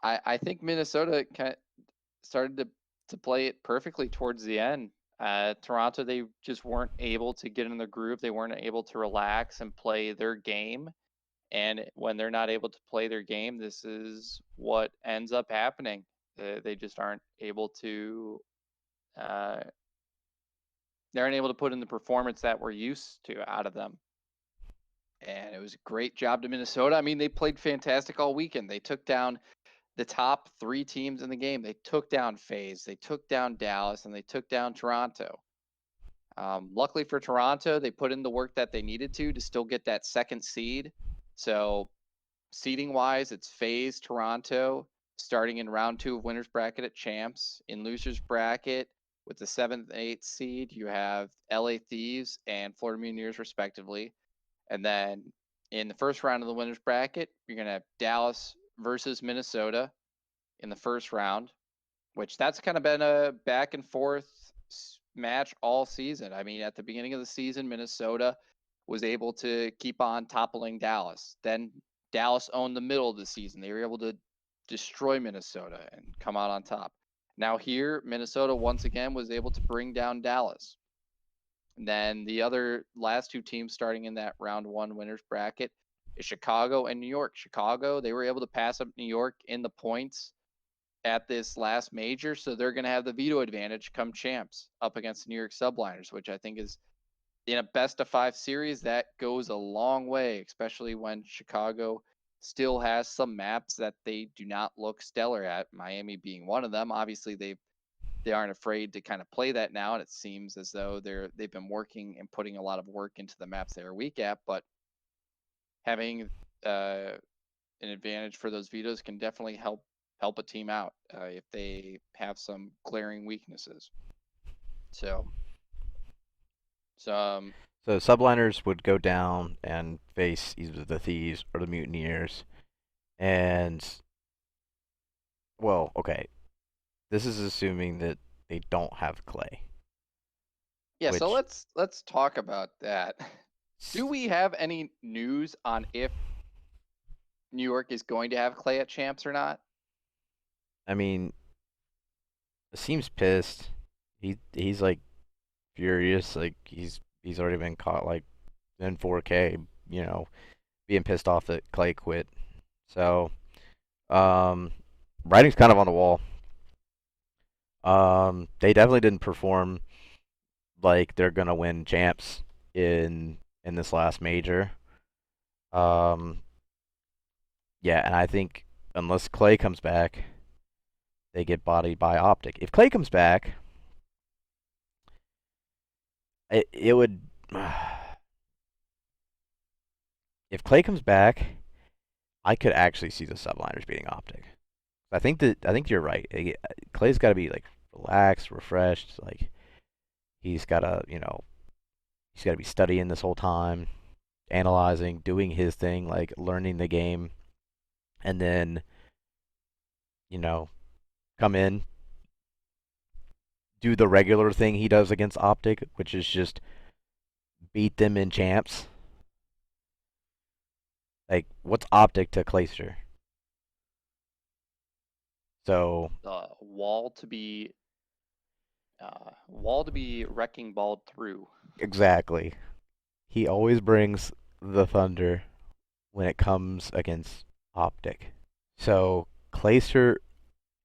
I think Minnesota kind of started to play it perfectly towards the end. Toronto, they just weren't able to get in the groove. They weren't able to relax and play their game. And when they're not able to play their game, this is what ends up happening. They just aren't able to. They aren't able to put in the performance that we're used to out of them. And it was a great job to Minnesota. I mean, they played fantastic all weekend. They took down the top 3 teams in the game. They took down FaZe, they took down Dallas, and they took down Toronto. Luckily for Toronto, they put in the work that they needed to still get that 2nd seed. So seeding wise, it's FaZe, Toronto, starting in round 2 of winners bracket at champs. In losers bracket, with the 7th and 8th seed, you have LA Thieves and Florida Mutineers respectively. And then in the first round of the winners bracket, you're going to have Dallas versus Minnesota in the first round, which that's kind of been a back and forth match all season. I mean, at the beginning of the season, Minnesota was able to keep on toppling Dallas. Then Dallas owned the middle of the season. They were able to destroy Minnesota and come out on top. Now here, Minnesota once again was able to bring down Dallas. And then the other last 2 teams starting in that round 1 winners bracket is Chicago and New York. Chicago, they were able to pass up New York in the points at this last major, so they're going to have the veto advantage come champs up against the New York Subliners, which I think is in a best of 5 series. That goes a long way, especially when Chicago still has some maps that they do not look stellar at, Miami being one of them. Obviously, they aren't afraid to kind of play that now, and it seems as though they've been working and putting a lot of work into the maps they are weak at. But having an advantage for those vetoes can definitely help a team out if they have some glaring weaknesses. So subliners would go down and face either the Thieves or the Mutineers. And, well, okay. This is assuming that they don't have Clay. Yeah, so let's talk about that. Do we have any news on if New York is going to have Clay at champs or not? I mean, Asim's pissed. He's like furious. Like he's already been caught like in 4K, being pissed off that Clay quit. So, writing's kind of on the wall. They definitely didn't perform like they're gonna win champs in this last major. Yeah, and I think unless Clay comes back, they get bodied by Optic. If Clay comes back, it would if Clay comes back, I could actually see the subliners beating Optic. I think you're right. Clay's got to be like relaxed, refreshed. Like he's got to he's got to be studying this whole time, analyzing, doing his thing, like learning the game, and then you know come in, do the regular thing he does against Optic, which is just beat them in champs. Like what's Optic to Clayster? So Wall to be wall to be wrecking balled through. exactly, he always brings the thunder when it comes against Optic. So Clayster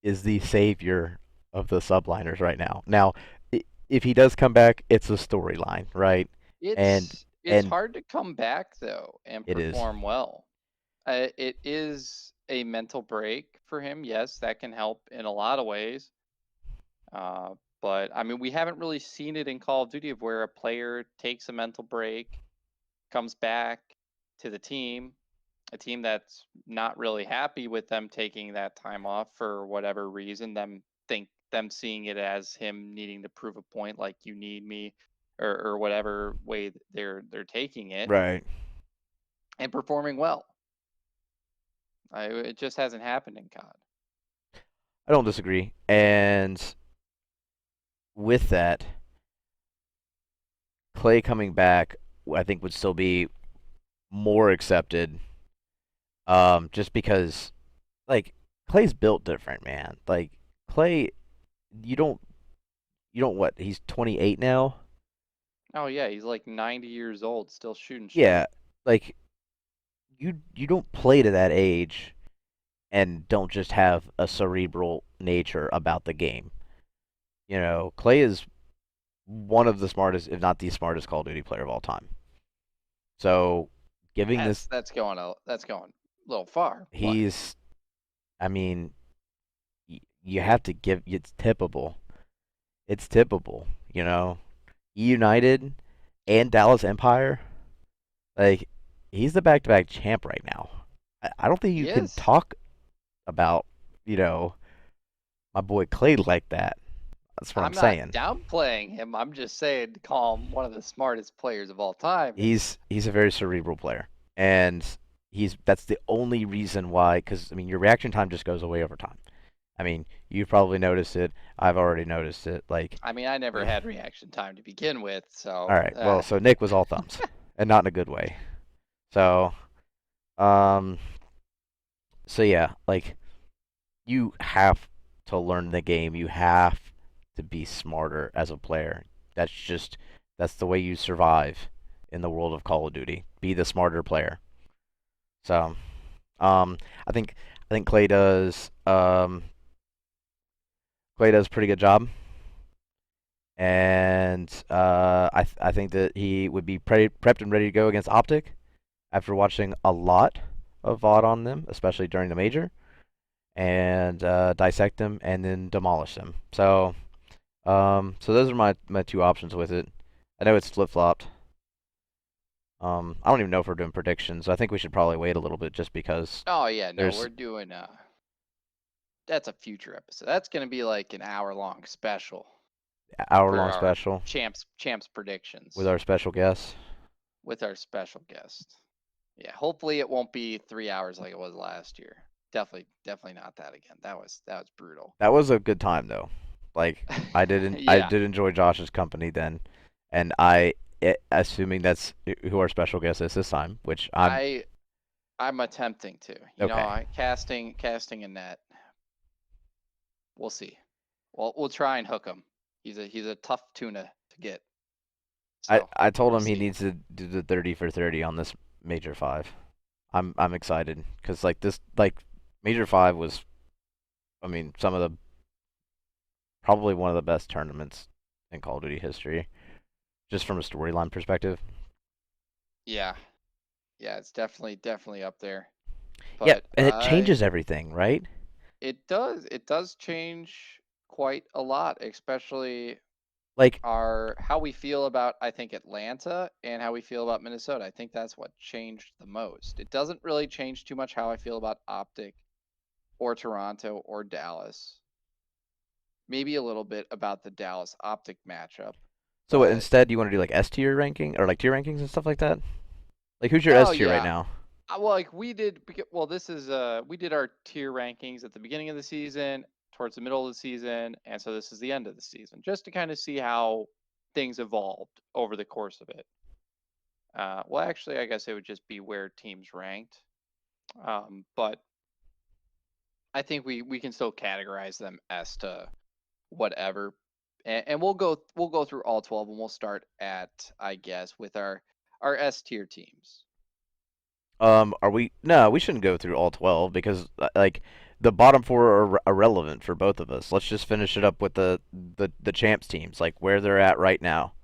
is the savior of the subliners right now. Now, if he does come back, it's a storyline, right? And It's and hard to come back though and it is perform well. It is a mental break for him. Yes, that can help in a lot of ways. But I mean, we haven't really seen it in Call of Duty of where a player takes a mental break, comes back to the team, a team that's not really happy with them taking that time off for whatever reason, them seeing it as him needing to prove a point, like you need me, or whatever way they're taking it, right. and performing well. It just hasn't happened in COD. I don't disagree. And with that, Clay coming back, I think would still be more accepted. Just because like Clay's built different, man. Like Clay, you don't what? He's 28 now. Oh yeah, he's like 90 years old, still shooting Yeah, straight. like you don't play to that age and don't just have a cerebral nature about the game. Clay is one of the smartest, if not the smartest, Call of Duty player of all time. So, giving this, That's going a little far, but he's, I mean, you have to give. It's tippable. It's tippable. United and Dallas Empire, like he's the back-to-back champ right now. I don't think you he can is. talk about you know my boy Clay like that. That's what I'm I'm not saying. downplaying him. I'm just saying to call him one of the smartest players of all time. He's a very cerebral player, and that's the only reason why. Because I mean, your reaction time just goes away over time. I mean, you've probably noticed it. I've already noticed it. Like, I mean, I never had reaction time to begin with, all so right, well, so Nick was all thumbs, and not in a good way. So, um, so yeah, like you have to learn the game. You have to be smarter as a player. That's the way you survive in the world of Call of Duty. Be the smarter player. So, um, I think Clay does a pretty good job, and I think that he would be prepped and ready to go against Optic after watching a lot of VOD on them, especially during the major, and dissect them and then demolish them. So those are my two options with it. I know it's flip flopped. I don't even know if we're doing predictions. I think we should probably wait a little bit just because oh yeah, no, there's we're doing that's a future episode. That's gonna be like an hour-long special hour for long our special champs with predictions our special guest. with our special guest. Yeah, hopefully it won't be 3 hours like it was last year. Definitely not that again. That was brutal. That was a good time though. Like I Yeah, did enjoy Josh's company then, and assuming that's who our special guest is this time, which I I'm attempting to. okay. Casting a net. We'll see. We'll try and hook him. He's a tough tuna to get. So I told we'll him he see. needs to do the 30 for 30 on this Major 5. I'm excited because like Major 5 was, I mean, some of the probably one of the best tournaments in Call of Duty history, just from a storyline perspective. Yeah, yeah, it's definitely up there. Yeah, But and it changes everything, right? it does change quite a lot, especially. Like, are how we feel about, I think, Atlanta and how we feel about Minnesota. I think that's what changed the most. It doesn't really change too much how I feel about Optic or Toronto or Dallas. Maybe a little bit about the Dallas Optic matchup, so what, but instead you want to do like S tier ranking or like tier rankings and stuff like that? Like, who's your oh S tier right yeah. now? Well, like this is we did our tier rankings at the beginning of the season, towards the middle of the season, and so this is the end of the season, just to kind of see how things evolved over the course of it. Well, actually, I guess it would just be where teams ranked, but I think we can still categorize them as to whatever, and we'll go through all 12, and we'll start at, I guess, with our S tier teams. Are we? No, we shouldn't go through all 12 because like the bottom four are irrelevant for both of us. Let's just finish it up with the champs teams, like where they're at right now.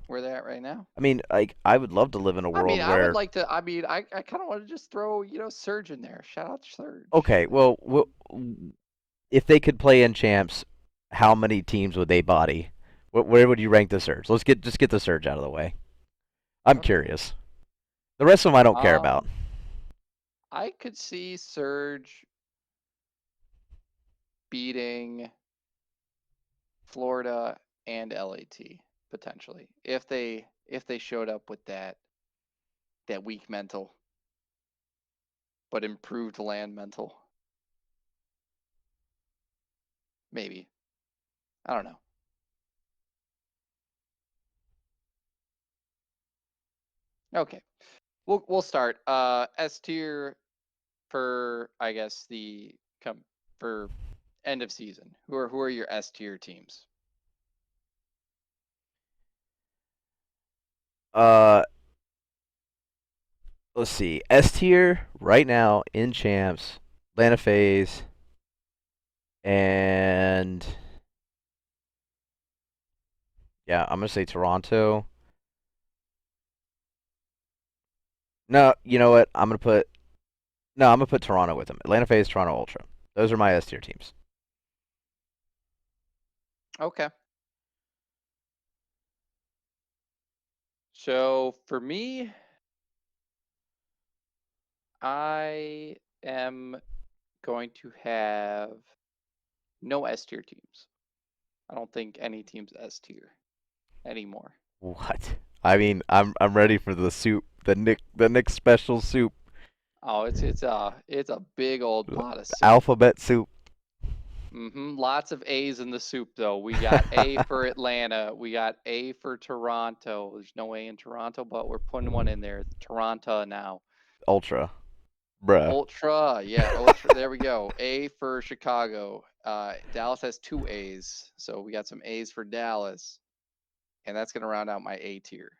Where they're at right now. I mean, like I would love to live in a I world mean, I would where like to. I mean, I kind of want to just throw, Surge in there. Shout out to Surge. okay, well, if they could play in champs, how many teams would they body? Where would you rank the Surge? Let's just get the Surge out of the way. I'm Okay. curious. The rest of them I don't care about. Um, I could see Surge beating Florida and LAT potentially if they showed up with that weak mental but improved land mental. Maybe. I don't know. Okay. We'll start. S tier for, I guess, the come for end of season. Who are your S tier teams? Uh, let's see. S tier right now in champs, Atlanta FaZe, and yeah, I'm gonna say Toronto. No, you know what? I'm gonna put Toronto with them. Atlanta FaZe, Toronto Ultra. Those are my S tier teams. Okay. So for me, I am going to have no S tier teams. I don't think any team's S tier anymore. What? I mean, I'm ready for the soup, the Nick special soup, Oh, it's a big old pot of soup. alphabet soup. Lots of A's in the soup though. We got A for Atlanta. We got A for Toronto. There's no A in Toronto, but we're putting one in there. Toronto now. Ultra, bruh. Ultra, yeah, Ultra. There we go. A for Chicago. Dallas has two A's, so we got some A's for Dallas, and that's gonna round out my A tier.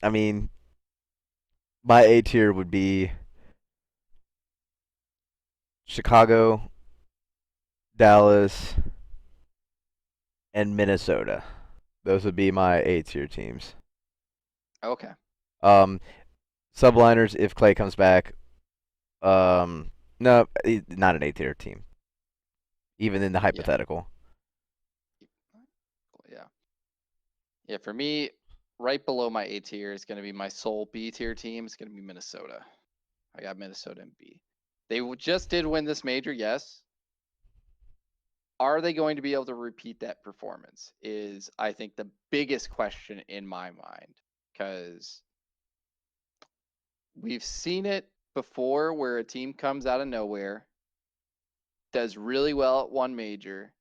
I mean, my A tier would be Chicago, Dallas, and Minnesota. Those would be my A tier teams. Okay. Um, subliners if Clay comes back. No, not an A tier team. Even in the Yeah. hypothetical. Yeah. Yeah. For me, right below my A tier is gonna be my sole B tier team. It's gonna be Minnesota. I got Minnesota and B. They just did win this major, yes. Are they going to be able to repeat that performance? Is, I think, the biggest question in my mind, because we've seen it before where a team comes out of nowhere, does really well at one major,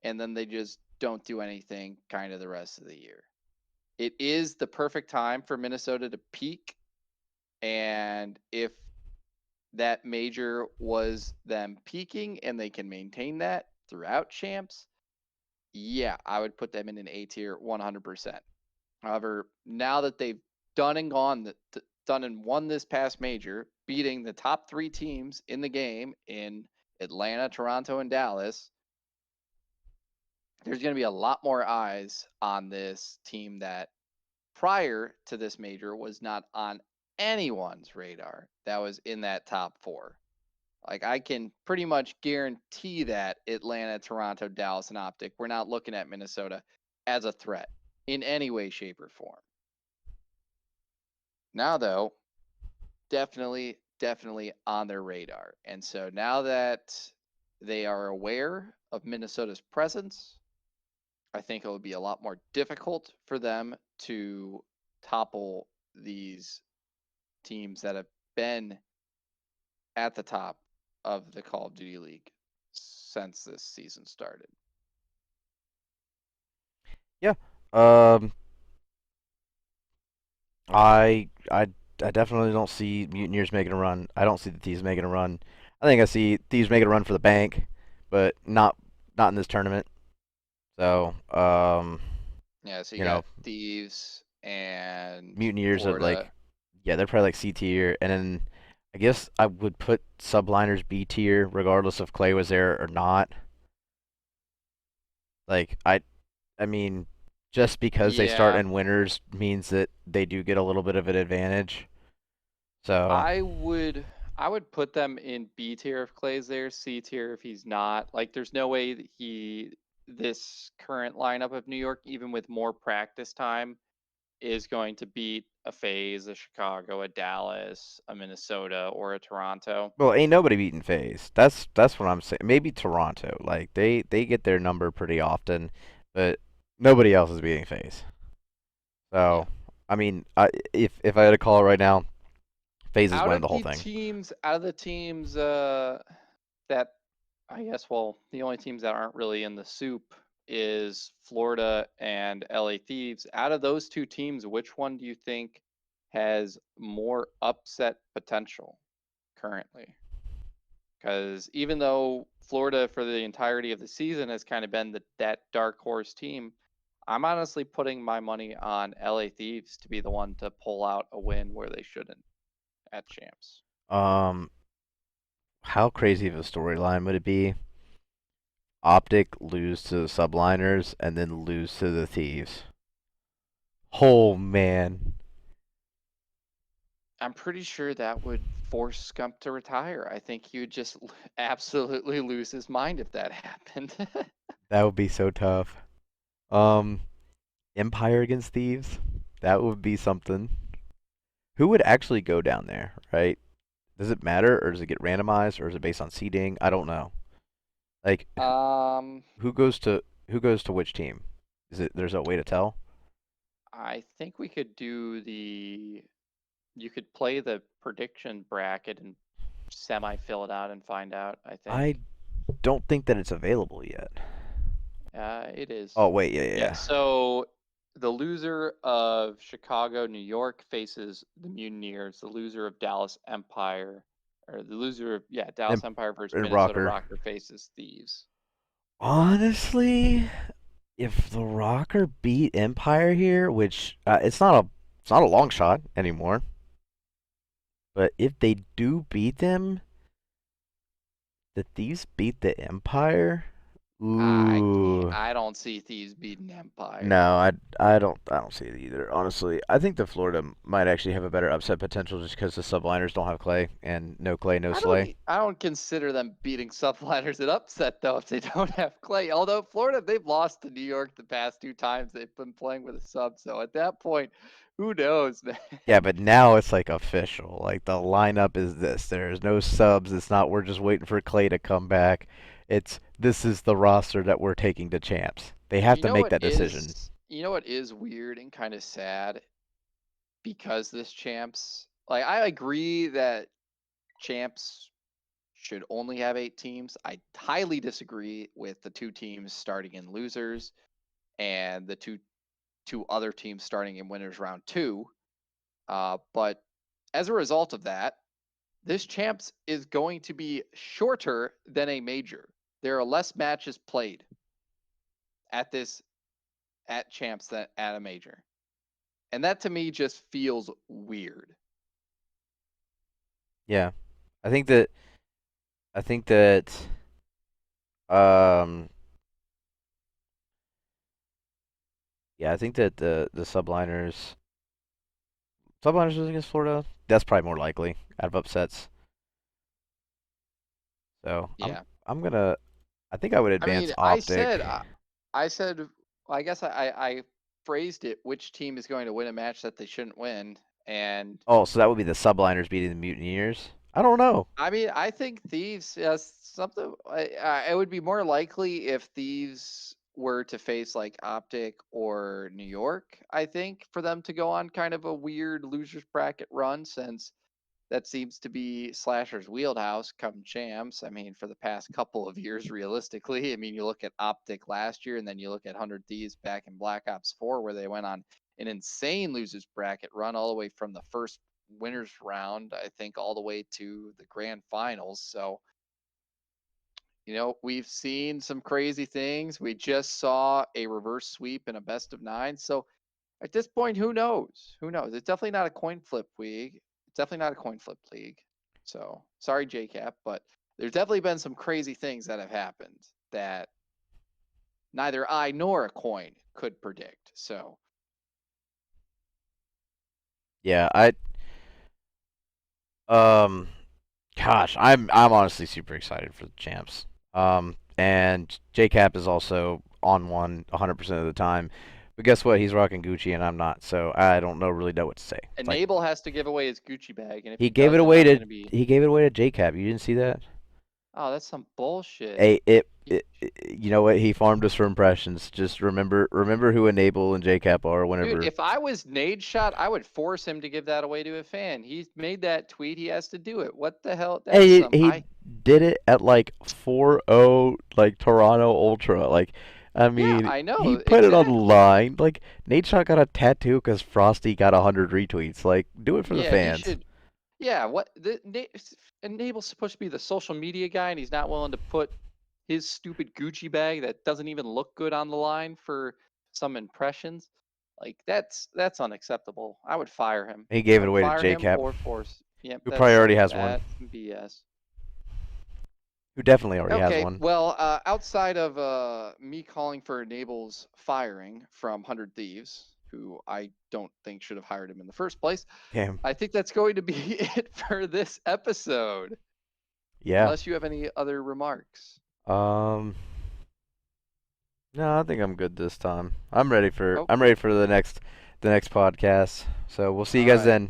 and then they just don't do anything kind of the rest of the year. It is the perfect time for Minnesota to peak, and if that major was them peaking and they can maintain that throughout champs, yeah, I would put them in an A tier 100%. However, now that they've done and gone, done and won this past major, beating the top three teams in the game in Atlanta, Toronto, and Dallas, there's going to be a lot more eyes on this team that prior to this major was not on anyone's radar that was in that top four. Like I can pretty much guarantee that Atlanta, Toronto, Dallas, and Optic, we're not looking at Minnesota as a threat in any way, shape, or form. Now, though, definitely on their radar. And so now that they are aware of Minnesota's presence, I think it will be a lot more difficult for them to topple these teams that have been at the top of the Call of Duty League since this season started. Yeah. Um, I definitely don't see Mutineers making a run. I don't see the Thieves making a run. I think I see Thieves making a run for the bank, but not in this tournament. So, Yeah, so you you know, got Thieves and Mutineers are Florida. like, yeah, they're probably like C tier, and then I guess I would put Subliners B tier, regardless if Clay was there or not. Like I mean, just because they start Yeah, in winners means that they do get a little bit of an advantage. So, I would put them in B tier if Clay's there, C tier if he's not. Like there's no way that this current lineup of New York, even with more practice time, is going to beat a FaZe, a Chicago, a Dallas, a Minnesota, or a Toronto. well, ain't nobody beating FaZe. That's what I'm saying. Maybe Toronto, like they get their number pretty often, but nobody else is beating FaZe. Yeah. So, I mean, if I had to call it right now, FaZe is Out winning of the whole the thing. teams, that I guess, well, the only teams that aren't really in the soup is Florida and LA Thieves. Out of those two teams, which one do you think has more upset potential currently? Because even though Florida for the entirety of the season has kind of been that dark horse team, I'm honestly putting my money on LA Thieves to be the one to pull out a win where they shouldn't at champs. Um, how crazy of a storyline would it be? Optic lose to the Subliners and then lose to the Thieves. Oh man, I'm pretty sure that would force Scump to retire. I think he would just absolutely lose his mind if that happened. that would be so tough. Um, Empire against Thieves, that would be something. Who would actually go down there, right? Does it matter, or does it get randomized, or is it based on seeding? I don't know. Like, um, who goes to which team? Is it there's a way to tell? I think we could do you could play the prediction bracket and semi fill it out and find out, I I think. don't think that it's available yet. It is. Oh wait, yeah, yeah, Yeah, yeah. so the loser of Chicago, New York faces the Mutineers. The loser of Dallas Empire, or the loser of, yeah, And, Dallas Empire versus and Minnesota Rocker. Rocker faces Thieves. Honestly, if the Rocker beat Empire here, which it's not a long shot anymore, but if they do beat them, the Thieves beat the Empire. I can't. Ooh, I don't see Thieves beating no, Empire. I don't see it either. Honestly, I think the Florida might actually have a better upset potential just because the Subliners don't have Clay and no Clay, no Slay. I don't consider them beating subliners an upset though if they don't have Clay. Although Florida, they've lost to New York the past two times they've been playing with a sub. So at that point, who knows, man? Yeah, but now it's like official. Like the lineup is this. There's no subs. It's not we're just waiting for Clay to come back. It's this is the roster that we're taking to champs. They have to make that decision. You know what is weird and kind of sad because this champs, like I agree that champs should only have 8 teams. I highly disagree with the 2 teams starting in losers and the two other teams starting in winners round 2. But as a result of that, this champs is going to be shorter than a major. There are less matches played at this at champs than at a major. And that to me just feels weird. Yeah. I think that I think that um yeah, I think that the Subliners was against Florida. That's probably more likely out of upsets. So Yeah. I think I would I advance mean, Optic. I said, I guess I phrased it, which team is going to win a match that they shouldn't win. And Oh, so that would be the Subliners beating the Mutineers? I don't know. I mean, I think Thieves, something, it would be more likely if Thieves were to face like Optic or New York, I think, for them to go on kind of a weird losers bracket run, since that seems to be Slasher's wheelhouse come champs. I mean, for the past couple of years, realistically. I mean, you look at Optic last year, and then you look at 100 Thieves back in Black Ops 4, where they went on an insane losers bracket run all the way from the first winners round, I think, all the way to the grand finals. So, we've seen some crazy things. We just saw a reverse sweep in a best of 9. So, at this point, who knows? Who knows? It's definitely not a coin flip league. It's definitely not a coin flip league. So sorry, JCap, but there's definitely been some crazy things that have happened that neither I nor a coin could predict. So Yeah, um gosh, I'm honestly super excited for the champs. And JCap is also on one 100% of the time. But guess what? He's rocking Gucci and I'm not, so I don't really know what to say. It's like Enable has to give away his Gucci bag, and if he he gave it doesn't, away I'm to gonna be, he gave it away to JCap. You didn't see that? oh, that's some bullshit. Hey, you know what? He farmed us for impressions. Just remember who Enable and JCap are Dude, whenever. if I was Nade Shot, I would force him to give that away to a fan. He's made that tweet. He has to do it. What the hell? That's Hey, some he high. did it at like 4-0, like Toronto Ultra. Like, I Yeah, mean, I he know put it on the exactly. line. Like, Nate Shot got a tattoo because Frosty got 100 retweets. Like, do it for the Yeah, he fans. should. Yeah, what Enable's supposed to be the social media guy, and he's not willing to put his stupid Gucci bag that doesn't even look good on the line for some impressions. Like that's unacceptable. I would fire him. He gave I it would away to fire him JCap, or force. Yep, who probably already has one. that's some BS. Who definitely already has Okay, one. well, outside of me calling for Enable's firing from 100 Thieves, who I don't think should have hired him in the first place, Damn. I think that's going to be it for this episode. Yeah. Unless you have any other remarks. Um. No, I think I'm good this time. Oh, I'm ready for the next podcast. So we'll see you all guys right. then.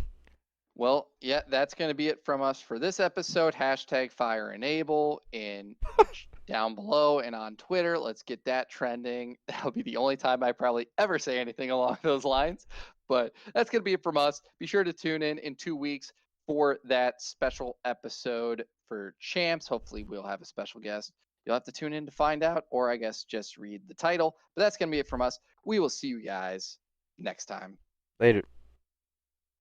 Well, yeah, that's going to be it from us for this episode. Hashtag fire enable in down below and on Twitter. Let's get that trending. That'll be the only time I probably ever say anything along those lines. But that's going to be it from us. Be sure to tune in 2 weeks for that special episode for champs. Hopefully, we'll have a special guest. You'll have to tune in to find out, or I guess just read the title. But that's going to be it from us. We will see you guys next time. Later.